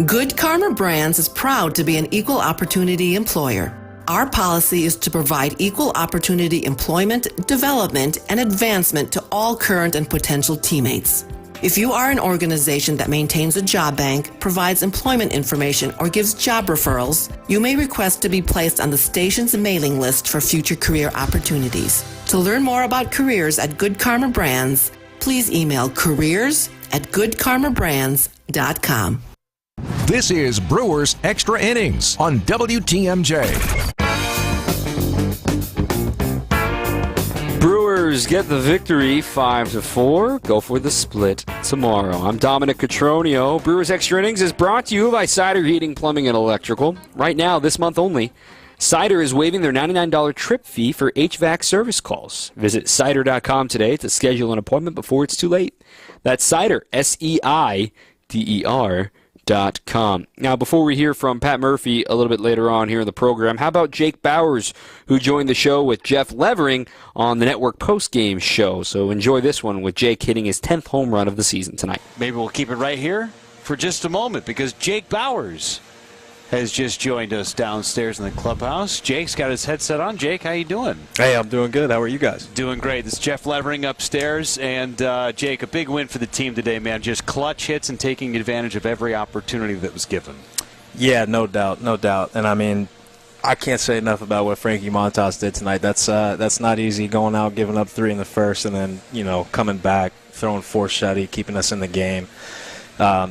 Good Karma Brands is proud to be an equal opportunity employer. Our policy is to provide equal opportunity employment, development, and advancement to all current and potential teammates. If you are an organization that maintains a job bank, provides employment information, or gives job referrals, you may request to be placed on the station's mailing list for future career opportunities. To learn more about careers at Good Karma Brands, please email careers@goodkarmabrands.com. This is Brewers Extra Innings on WTMJ. Brewers get the victory 5-4. Go for the split tomorrow. I'm Dominic Cotroneo. Brewers Extra Innings is brought to you by Cider Heating, Plumbing, and Electrical. Right now, this month only, Cider is waiving their $99 trip fee for HVAC service calls. Visit cider.com today to schedule an appointment before it's too late. That's Cider, SEIDER.com. Now, before we hear from Pat Murphy a little bit later on here in the program, how about Jake Bowers, who joined the show with Jeff Levering on the network postgame show? So enjoy this one with Jake hitting his 10th home run of the season tonight. Maybe we'll keep it right here for just a moment because Jake Bowers has just joined us downstairs in the clubhouse. Jake's got his headset on. Jake, how you doing? Hey, I'm doing good. How are you guys? Doing great. This is Jeff Levering upstairs. And, Jake, a big win for the team today, man. Just clutch hits and taking advantage of every opportunity that was given. Yeah, no doubt, no doubt. And, I mean, I can't say enough about what Frankie Montas did tonight. That's not easy, going out, giving up 3 in the first, and then, coming back, throwing 4 shutty, keeping us in the game.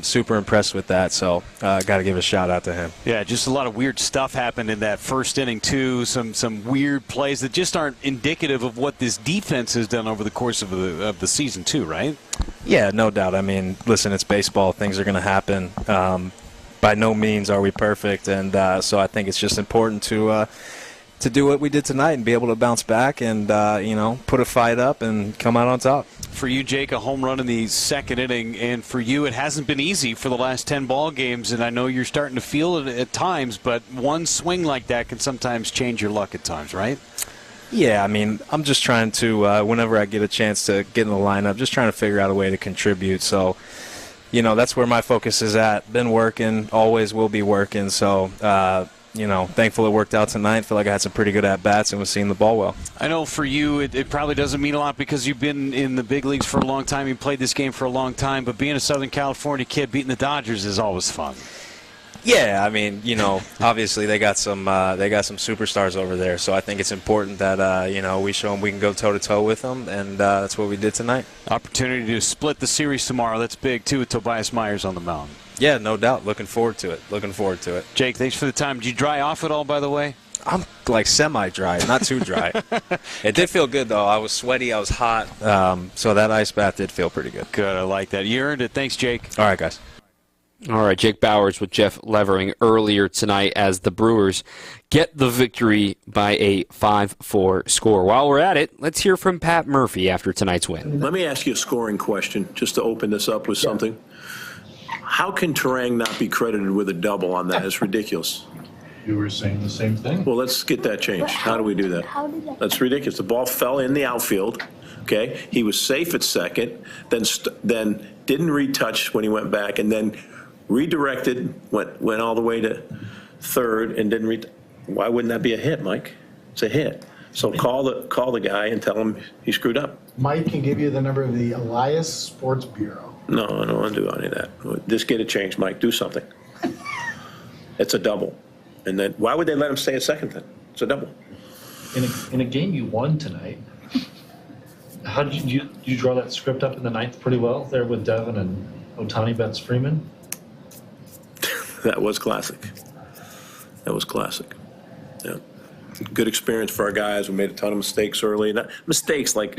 Super impressed with that, so got to give a shout out to him. Yeah, just a lot of weird stuff happened in that first inning too. Some weird plays that just aren't indicative of what this defense has done over the course of the season too, right? Yeah, no doubt. I mean, listen, it's baseball. Things are going to happen. By no means are we perfect, and so I think it's just important to do what we did tonight and be able to bounce back and put a fight up and come out on top. For you, Jake, a home run in the second inning, and for you, it hasn't been easy for the last 10 ball games, and I know you're starting to feel it at times, but one swing like that can sometimes change your luck at times, right? Yeah, I mean, I'm just trying to, whenever I get a chance to get in the lineup, just trying to figure out a way to contribute. So, that's where my focus is at. Been working, always will be working. So, thankful it worked out tonight. Feel like I had some pretty good at-bats and was seeing the ball well. I know for you it probably doesn't mean a lot because you've been in the big leagues for a long time. You played this game for a long time. But being a Southern California kid, beating the Dodgers is always fun. Yeah, I mean, obviously they got some superstars over there, so I think it's important that we show them we can go toe-to-toe with them, and that's what we did tonight. Opportunity to split the series tomorrow. That's big, too, with Tobias Myers on the mound. Yeah, no doubt. Looking forward to it. Jake, thanks for the time. Did you dry off at all, by the way? I'm like semi-dry, not too dry. It did feel good, though. I was sweaty. I was hot, so that ice bath did feel pretty good. Good. I like that. You earned it. Thanks, Jake. All right, guys. All right, Jake Bowers with Jeff Levering earlier tonight as the Brewers get the victory by a 5-4 score. While we're at it, let's hear from Pat Murphy after tonight's win. Let me ask you a scoring question, just to open this up with something. How can Terang not be credited with a double on that? It's ridiculous. You were saying the same thing. Well, let's get that changed. How do we do that? That's ridiculous. The ball fell in the outfield. Okay, he was safe at second, then didn't retouch when he went back, and then redirected, went all the way to third, and didn't why wouldn't that be a hit, Mike? It's a hit. So call the guy and tell him he screwed up. Mike can give you the number of the Elias Sports Bureau. No, I don't want to do any of that. Just get it changed, Mike. Do something. It's a double. And then why would they let him stay a second then? It's a double. In a game you won tonight, how did you draw that script up in the ninth pretty well there with Devin and Ohtani Betts Freeman? That was classic. Yeah. Good experience for our guys. We made a ton of mistakes early. Not mistakes like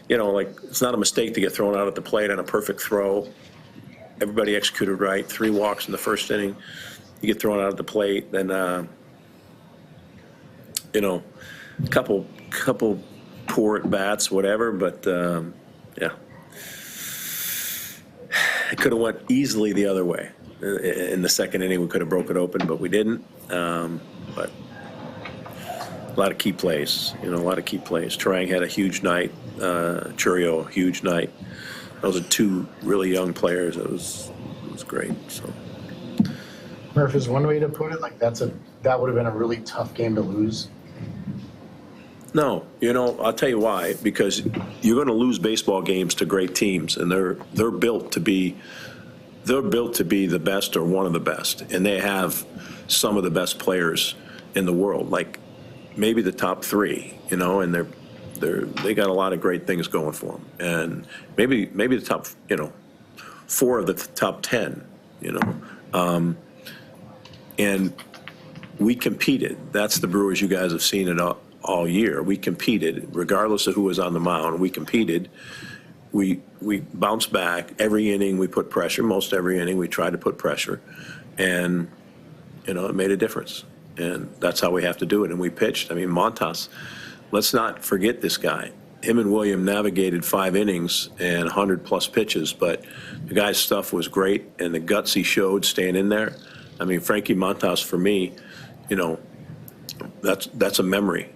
it's not a mistake to get thrown out at the plate on a perfect throw. Everybody executed right. 3 walks in the first inning. You get thrown out at the plate, then a couple poor at bats, whatever. But yeah, it could have went easily the other way. In the second inning, we could have broke it open, but we didn't. But a lot of key plays, Terang had a huge night. Churio, huge night. Those are 2 really young players. It was great. So, Murph, is one way to put it, like that would have been a really tough game to lose. No, I'll tell you why. Because you're going to lose baseball games to great teams, and they're built to be. They're built to be the best or one of the best, and they have some of the best players in the world, like maybe the top 3, and they got a lot of great things going for them, and maybe the top 4 of the top 10, and we competed. That's the Brewers. You guys have seen it all year. We competed regardless of who was on the mound. We competed. We bounced back. Every inning we put pressure. Most every inning we tried to put pressure. And, it made a difference. And that's how we have to do it. And we pitched. I mean, Montas, let's not forget this guy. Him and William navigated 5 innings and 100-plus pitches. But the guy's stuff was great. And the guts he showed staying in there. I mean, Frankie Montas, for me, that's a memory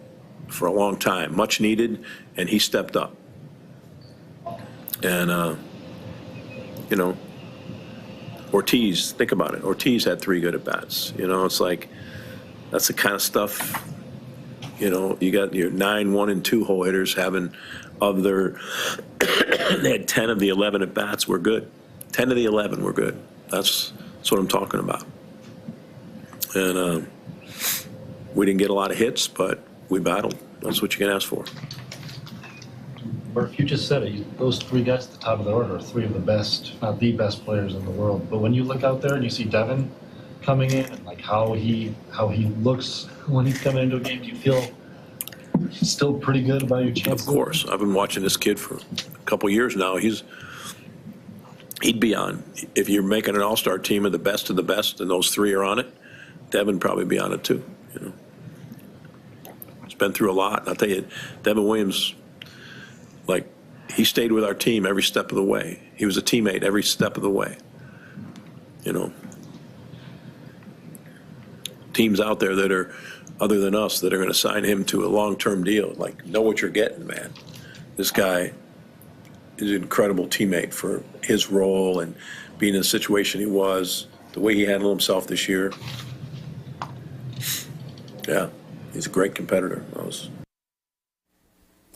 for a long time. Much needed. And he stepped up. And, Ortiz, think about it. Ortiz had 3 good at-bats. It's like that's the kind of stuff, you got your 9 1 and 2 hole hitters having of their they had 10 of the 11 at-bats were good. 10 of the 11 were good. That's what I'm talking about. And we didn't get a lot of hits, but we battled. That's what you can ask for. Or if you just said it, those 3 guys at the top of the order are 3 of the best, not the best players in the world. But when you look out there and you see Devin coming in and like how he looks when he's coming into a game, do you feel still pretty good about your chances? Of course. I've been watching this kid for a couple years now. He'd be on. If you're making an all-star team of the best, and those 3 are on it, Devin probably be on it too. He's been through a lot. And I'll tell you, Devin Williams, he stayed with our team every step of the way. He was a teammate every step of the way. Teams out there that are other than us that are going to sign him to a long-term deal. Like, know what you're getting, man. This guy is an incredible teammate for his role and being in the situation he was, the way he handled himself this year. Yeah, he's a great competitor.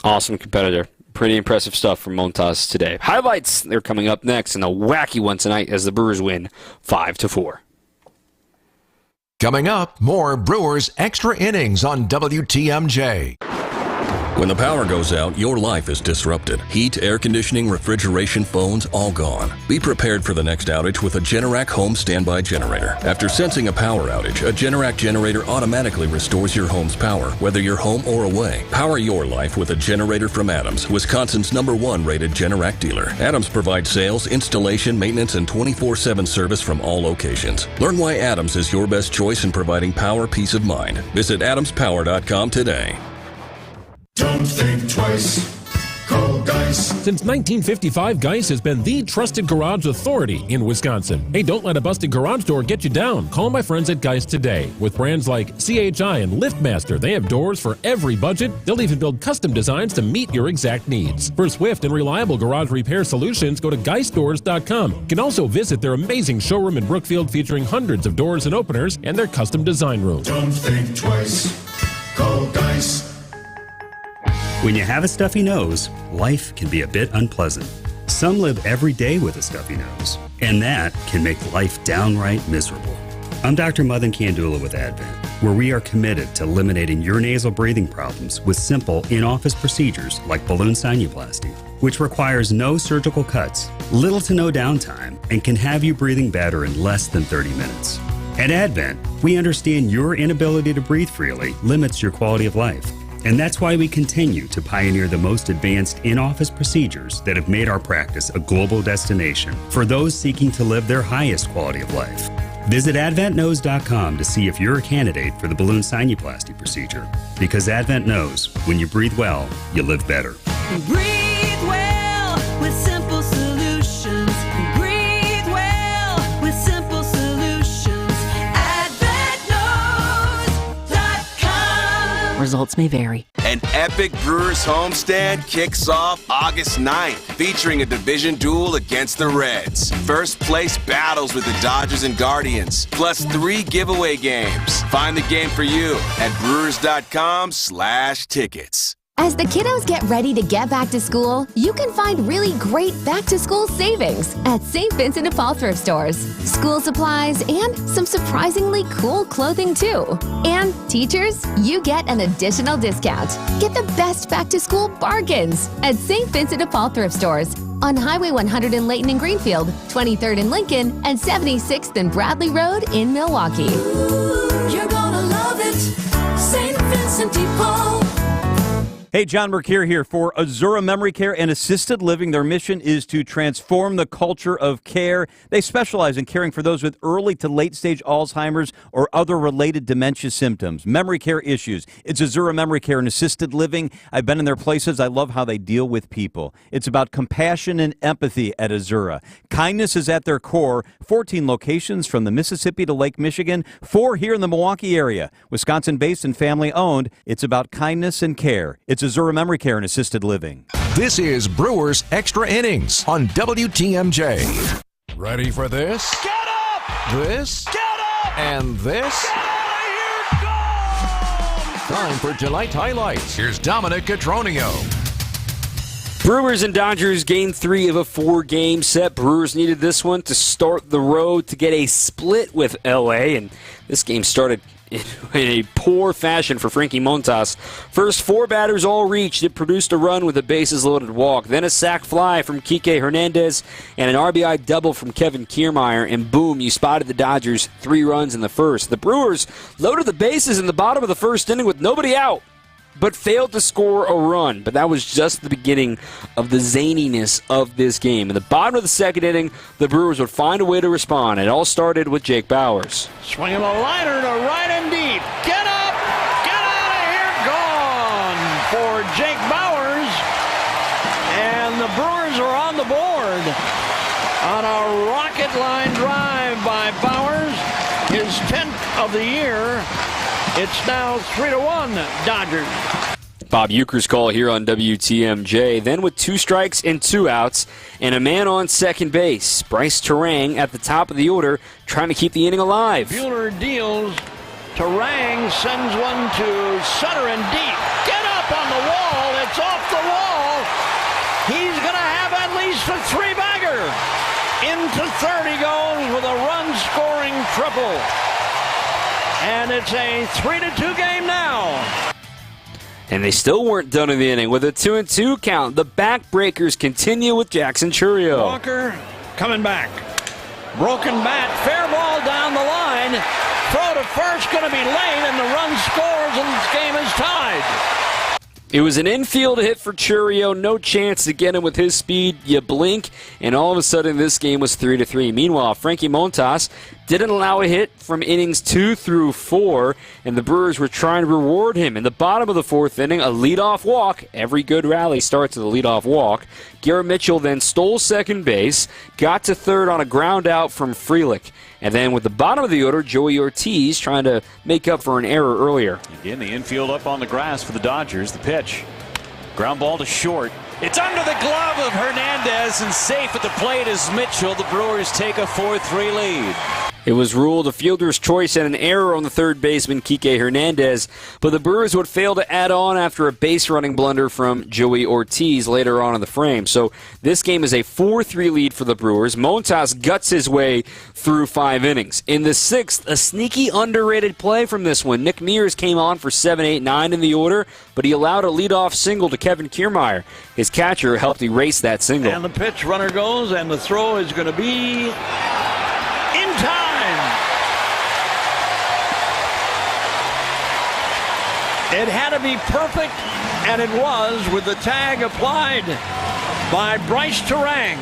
Awesome competitor. Pretty impressive stuff from Montas today. Highlights, they're coming up next, and a wacky one tonight as the Brewers win 5-4. Coming up, more Brewers Extra Innings on WTMJ. When the power goes out, your life is disrupted. Heat, air conditioning, refrigeration, phones, all gone. Be prepared for the next outage with a Generac home standby generator. After sensing a power outage, a Generac generator automatically restores your home's power, whether you're home or away. Power your life with a generator from Adams, Wisconsin's #1 rated Generac dealer. Adams provides sales, installation, maintenance, and 24/7 service from all locations. Learn why Adams is your best choice in providing power peace of mind. Visit adamspower.com today. Don't think twice. Call Geis. Since 1955, Geis has been the trusted garage authority in Wisconsin. Hey, don't let a busted garage door get you down. Call my friends at Geis today. With brands like CHI and LiftMaster, they have doors for every budget. They'll even build custom designs to meet your exact needs. For swift and reliable garage repair solutions, go to geisdoors.com. You can also visit their amazing showroom in Brookfield featuring hundreds of doors and openers and their custom design room. Don't think twice. Call Geis. When you have a stuffy nose, life can be a bit unpleasant. Some live every day with a stuffy nose, and that can make life downright miserable. I'm Dr. Madan Kandula with Advent, where we are committed to eliminating your nasal breathing problems with simple in-office procedures like balloon sinuplasty, which requires no surgical cuts, little to no downtime, and can have you breathing better in less than 30 minutes. At Advent, we understand your inability to breathe freely limits your quality of life. And that's why we continue to pioneer the most advanced in-office procedures that have made our practice a global destination for those seeking to live their highest quality of life. Visit AdventKnows.com to see if you're a candidate for the balloon sinuplasty procedure. Because Advent knows when you breathe well, you live better. Breathe well with simple solutions. Breathe well with simple solutions. AdventKnows.com. Results may vary. An epic Brewers homestand kicks off August 9th, featuring a division duel against the Reds. First place battles with the Dodgers and Guardians, plus 3 giveaway games. Find the game for you at brewers.com/tickets. As the kiddos get ready to get back to school, you can find really great back-to-school savings at St. Vincent de Paul thrift stores. School supplies and some surprisingly cool clothing too. And teachers, you get an additional discount. Get the best back-to-school bargains at St. Vincent de Paul thrift stores on Highway 100 in Layton and Greenfield, 23rd in Lincoln, and 76th and Bradley Road in Milwaukee. Ooh, you're gonna love it. St. Vincent de Paul. Hey, John Mercure here for Azura Memory Care and Assisted Living. Their mission is to transform the culture of care. They specialize in caring for those with early to late-stage Alzheimer's or other related dementia symptoms, memory care issues. It's Azura Memory Care and Assisted Living. I've been in their places. I love how they deal with people. It's about compassion and empathy at Azura. Kindness is at their core. 14 locations from the Mississippi to Lake Michigan, 4 here in the Milwaukee area. Wisconsin-based and family-owned. It's about kindness and care. It's Azura Memory Care and Assisted Living. This is Brewers Extra Innings on WTMJ. Ready for this? Get up! This? Get up! And this? Get out of here! Go! Time for tonight's highlights. Here's Dominic Catronio. Brewers and Dodgers game 3 of a 4-game set. Brewers needed this one to start the road to get a split with LA, and this game started in a poor fashion for Frankie Montas. First 4 batters all reached. It produced a run with a bases-loaded walk. Then a sac fly from Kike Hernandez and an RBI double from Kevin Kiermaier. And boom, you spotted the Dodgers 3 runs in the first. The Brewers loaded the bases in the bottom of the first inning with nobody out, but failed to score a run. But that was just the beginning of the zaniness of this game. In the bottom of the second inning, the Brewers would find a way to respond. It all started with Jake Bauers. Swinging a liner to right and deep. Get up! Get out of here! Gone for Jake Bauers. And the Brewers are on the board on a rocket line drive by Bauers. His 10th of the year. It's now 3-1 Dodgers. Bob Euchre's call here on WTMJ. Then with 2 strikes and 2 outs and a man on second base, Bryce Terang at the top of the order trying to keep the inning alive. Buehler deals. Terang sends one to Sutter and deep. Get up on the wall. It's off the wall. He's going to have at least a 3-bagger. Into third he goes with a run-scoring triple. And it's a 3-2 game now. And they still weren't done in the inning with a 2-2 count. The backbreakers continue with Jackson Chourio. Walker coming back. Broken bat, fair ball down the line. Throw to first, going to be late, and the run scores, and this game is tied. It was an infield hit for Chourio. No chance to get him with his speed. You blink, and all of a sudden this game was 3-3. Meanwhile, Frankie Montas didn't allow a hit from innings 2 through 4, and the Brewers were trying to reward him. In the bottom of the 4th inning, a leadoff walk. Every good rally starts with a leadoff walk. Garrett Mitchell then stole second base, got to third on a ground out from Frelick. And then with the bottom of the order, Joey Ortiz trying to make up for an error earlier. Again, the infield up on the grass for the Dodgers. The pitch. Ground ball to short. It's under the glove of Hernandez, and safe at the plate is Mitchell. The Brewers take a 4-3 lead. It was ruled a fielder's choice and an error on the third baseman, Kike Hernandez, but the Brewers would fail to add on after a base-running blunder from Joey Ortiz later on in the frame. So this game is a 4-3 lead for the Brewers. Montas guts his way through 5 innings. In the 6th, a sneaky underrated play from this one. Nick Mears came on for 7, 8, 9 in the order, but he allowed a leadoff single to Kevin Kiermaier. His catcher helped erase that single. And the pitch, runner goes, and the throw is going to be in time. It had to be perfect, and it was, with the tag applied by Bryce Terang.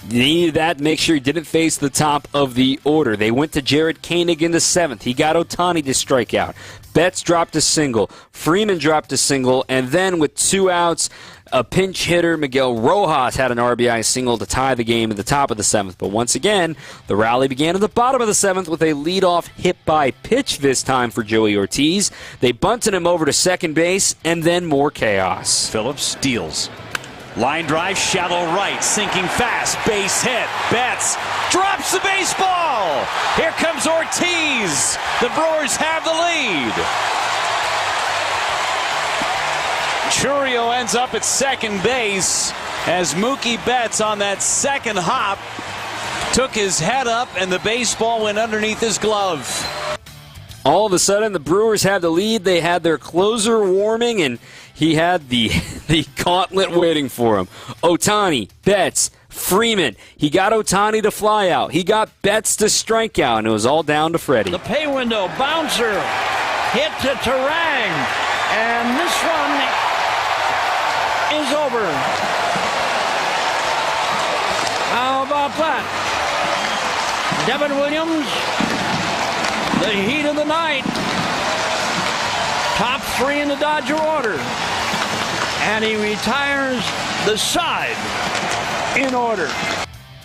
He needed that to make sure he didn't face the top of the order. They went to Jared Koenig in the 7th. He got Ohtani to strike out. Betts dropped a single. Freeman dropped a single. And then with 2 outs, a pinch hitter, Miguel Rojas, had an RBI single to tie the game at the top of the 7th. But once again, the rally began at the bottom of the 7th with a leadoff hit by pitch this time for Joey Ortiz. They bunted him over to second base, and then more chaos. Phillips deals. Line drive, shallow right, sinking fast, base hit. Betts drops the baseball. Here comes Ortiz. The Brewers have the lead. Chourio ends up at second base as Mookie Betts on that second hop took his head up and the baseball went underneath his glove. All of a sudden, the Brewers had the lead. They had their closer warming, and he had the gauntlet waiting for him. Ohtani, Betts, Freeman. He got Ohtani to fly out. He got Betts to strike out, and it was all down to Freddie. The pay window, bouncer, hit to Terang, and this one is over. How about that? Devin Williams, the heat of the night. Top 3 in the Dodger order. And he retires the side in order.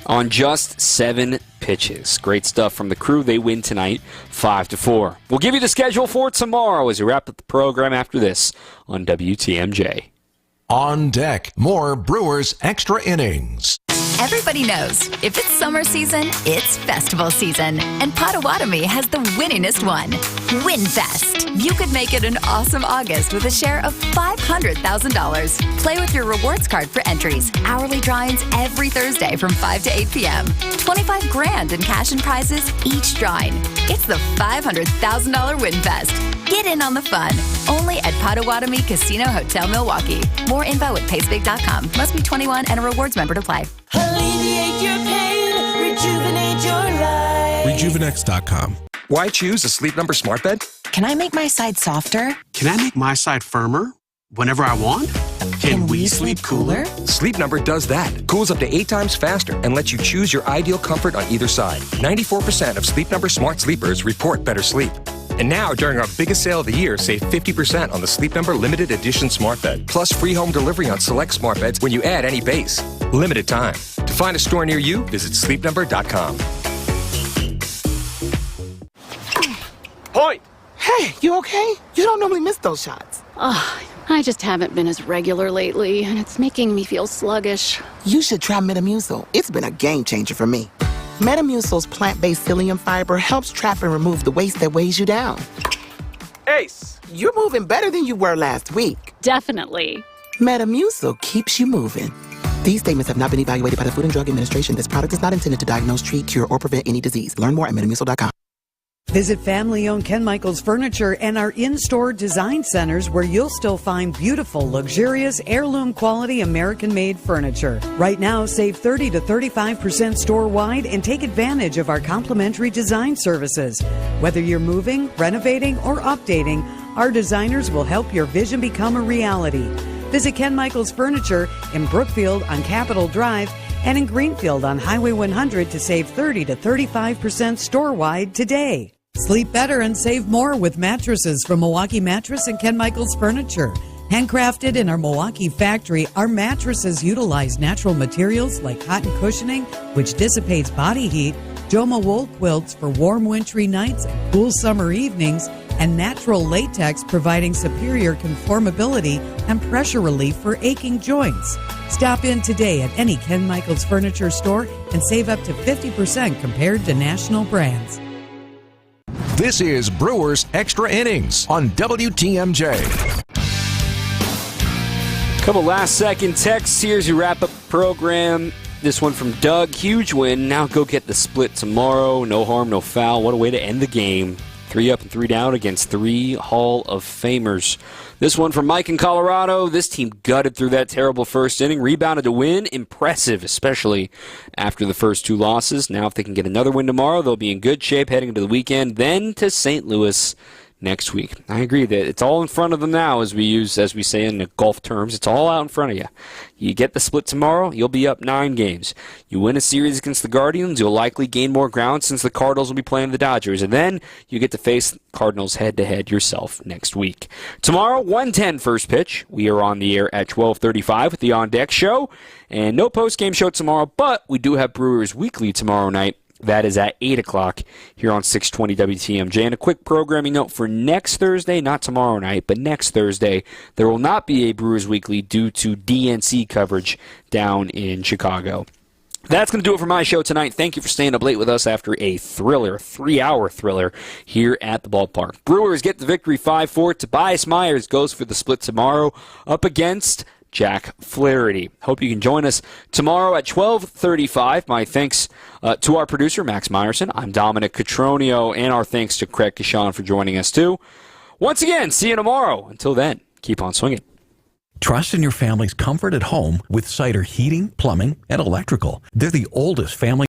On just 7 pitches. Great stuff from the crew. They win tonight 5-4. We'll give you the schedule for tomorrow as we wrap up the program after this on WTMJ. On deck, more Brewers Extra Innings. Everybody knows if it's summer season, it's festival season. And Potawatomi has the winningest one, WinFest. You could make it an awesome August with a share of $500,000. Play with your rewards card for entries. Hourly drawings every Thursday from 5 to 8 p.m. $25,000 in cash and prizes each drawing. It's the $500,000 WinFest. Get in on the fun. Only at Potawatomi Casino Hotel Milwaukee. More info at pacebig.com. Must be 21 and a rewards member to play. Alleviate your pain, rejuvenate your life. Rejuvenex.com. Why choose a Sleep Number smart bed? Can I make my side softer? Can I make my side firmer whenever I want? Can we sleep cooler? Sleep Number does that. Cools up to 8 times faster and lets you choose your ideal comfort on either side. 94% of Sleep Number smart sleepers report better sleep. And now, during our biggest sale of the year, save 50% on the Sleep Number Limited Edition Smart Bed. Plus free home delivery on select smart beds when you add any base. Limited time. To find a store near you, visit sleepnumber.com. Point. Hey, you okay? You don't normally miss those shots. Ugh, I just haven't been as regular lately, and it's making me feel sluggish. You should try Metamucil. It's been a game changer for me. Metamucil's plant-based psyllium fiber helps trap and remove the waste that weighs you down. Ace, you're moving better than you were last week. Definitely. Metamucil keeps you moving. These statements have not been evaluated by the Food and Drug Administration. This product is not intended to diagnose, treat, cure, or prevent any disease. Learn more at metamucil.com. Visit family-owned Ken Michaels Furniture and our in-store design centers where you'll still find beautiful, luxurious, heirloom-quality American-made furniture. Right now, save 30 to 35% store-wide and take advantage of our complimentary design services. Whether you're moving, renovating, or updating, our designers will help your vision become a reality. Visit Ken Michaels Furniture in Brookfield on Capitol Drive and in Greenfield on Highway 100 to save 30 to 35% store-wide today. Sleep better and save more with mattresses from Milwaukee Mattress and Ken Michaels Furniture. Handcrafted in our Milwaukee factory, our mattresses utilize natural materials like cotton cushioning, which dissipates body heat, Joma wool quilts for warm wintry nights and cool summer evenings, and natural latex providing superior conformability and pressure relief for aching joints. Stop in today at any Ken Michaels Furniture store and save up to 50% compared to national brands. This is Brewers Extra Innings on WTMJ. Couple last-second texts here as we wrap up the program. This one from Doug. Huge win. Now go get the split tomorrow. No harm, no foul. What a way to end the game. 3 up and 3 down against 3 Hall of Famers. This one from Mike in Colorado. This team gutted through that terrible first inning, rebounded to win. Impressive, especially after the first 2 losses. Now if they can get another win tomorrow, they'll be in good shape heading into the weekend. Then to St. Louis next week. I agree that it's all in front of them now, as we say in the golf terms. It's all out in front of you. You get the split tomorrow, you'll be up 9 games. You win a series against the Guardians, you'll likely gain more ground since the Cardinals will be playing the Dodgers. And then you get to face Cardinals head-to-head yourself next week. Tomorrow, 1:10 first pitch. We are on the air at 12:35 with the On Deck Show. And no post-game show tomorrow, but we do have Brewers Weekly tomorrow night. That is at 8 o'clock here on 620 WTMJ. And a quick programming note for next Thursday, not tomorrow night, but next Thursday, there will not be a Brewers Weekly due to DNC coverage down in Chicago. That's going to do it for my show tonight. Thank you for staying up late with us after a thriller, 3-hour thriller here at the ballpark. Brewers get the victory 5-4. Tobias Myers goes for the split tomorrow up against Jack Flaherty. Hope you can join us tomorrow at 12:35. My thanks to our producer, Max Meyerson. I'm Dominic Cotroneo, and our thanks to Craig Kashan for joining us, too. Once again, see you tomorrow. Until then, keep on swinging. Trust in your family's comfort at home with Cider Heating, Plumbing, and Electrical. They're the oldest family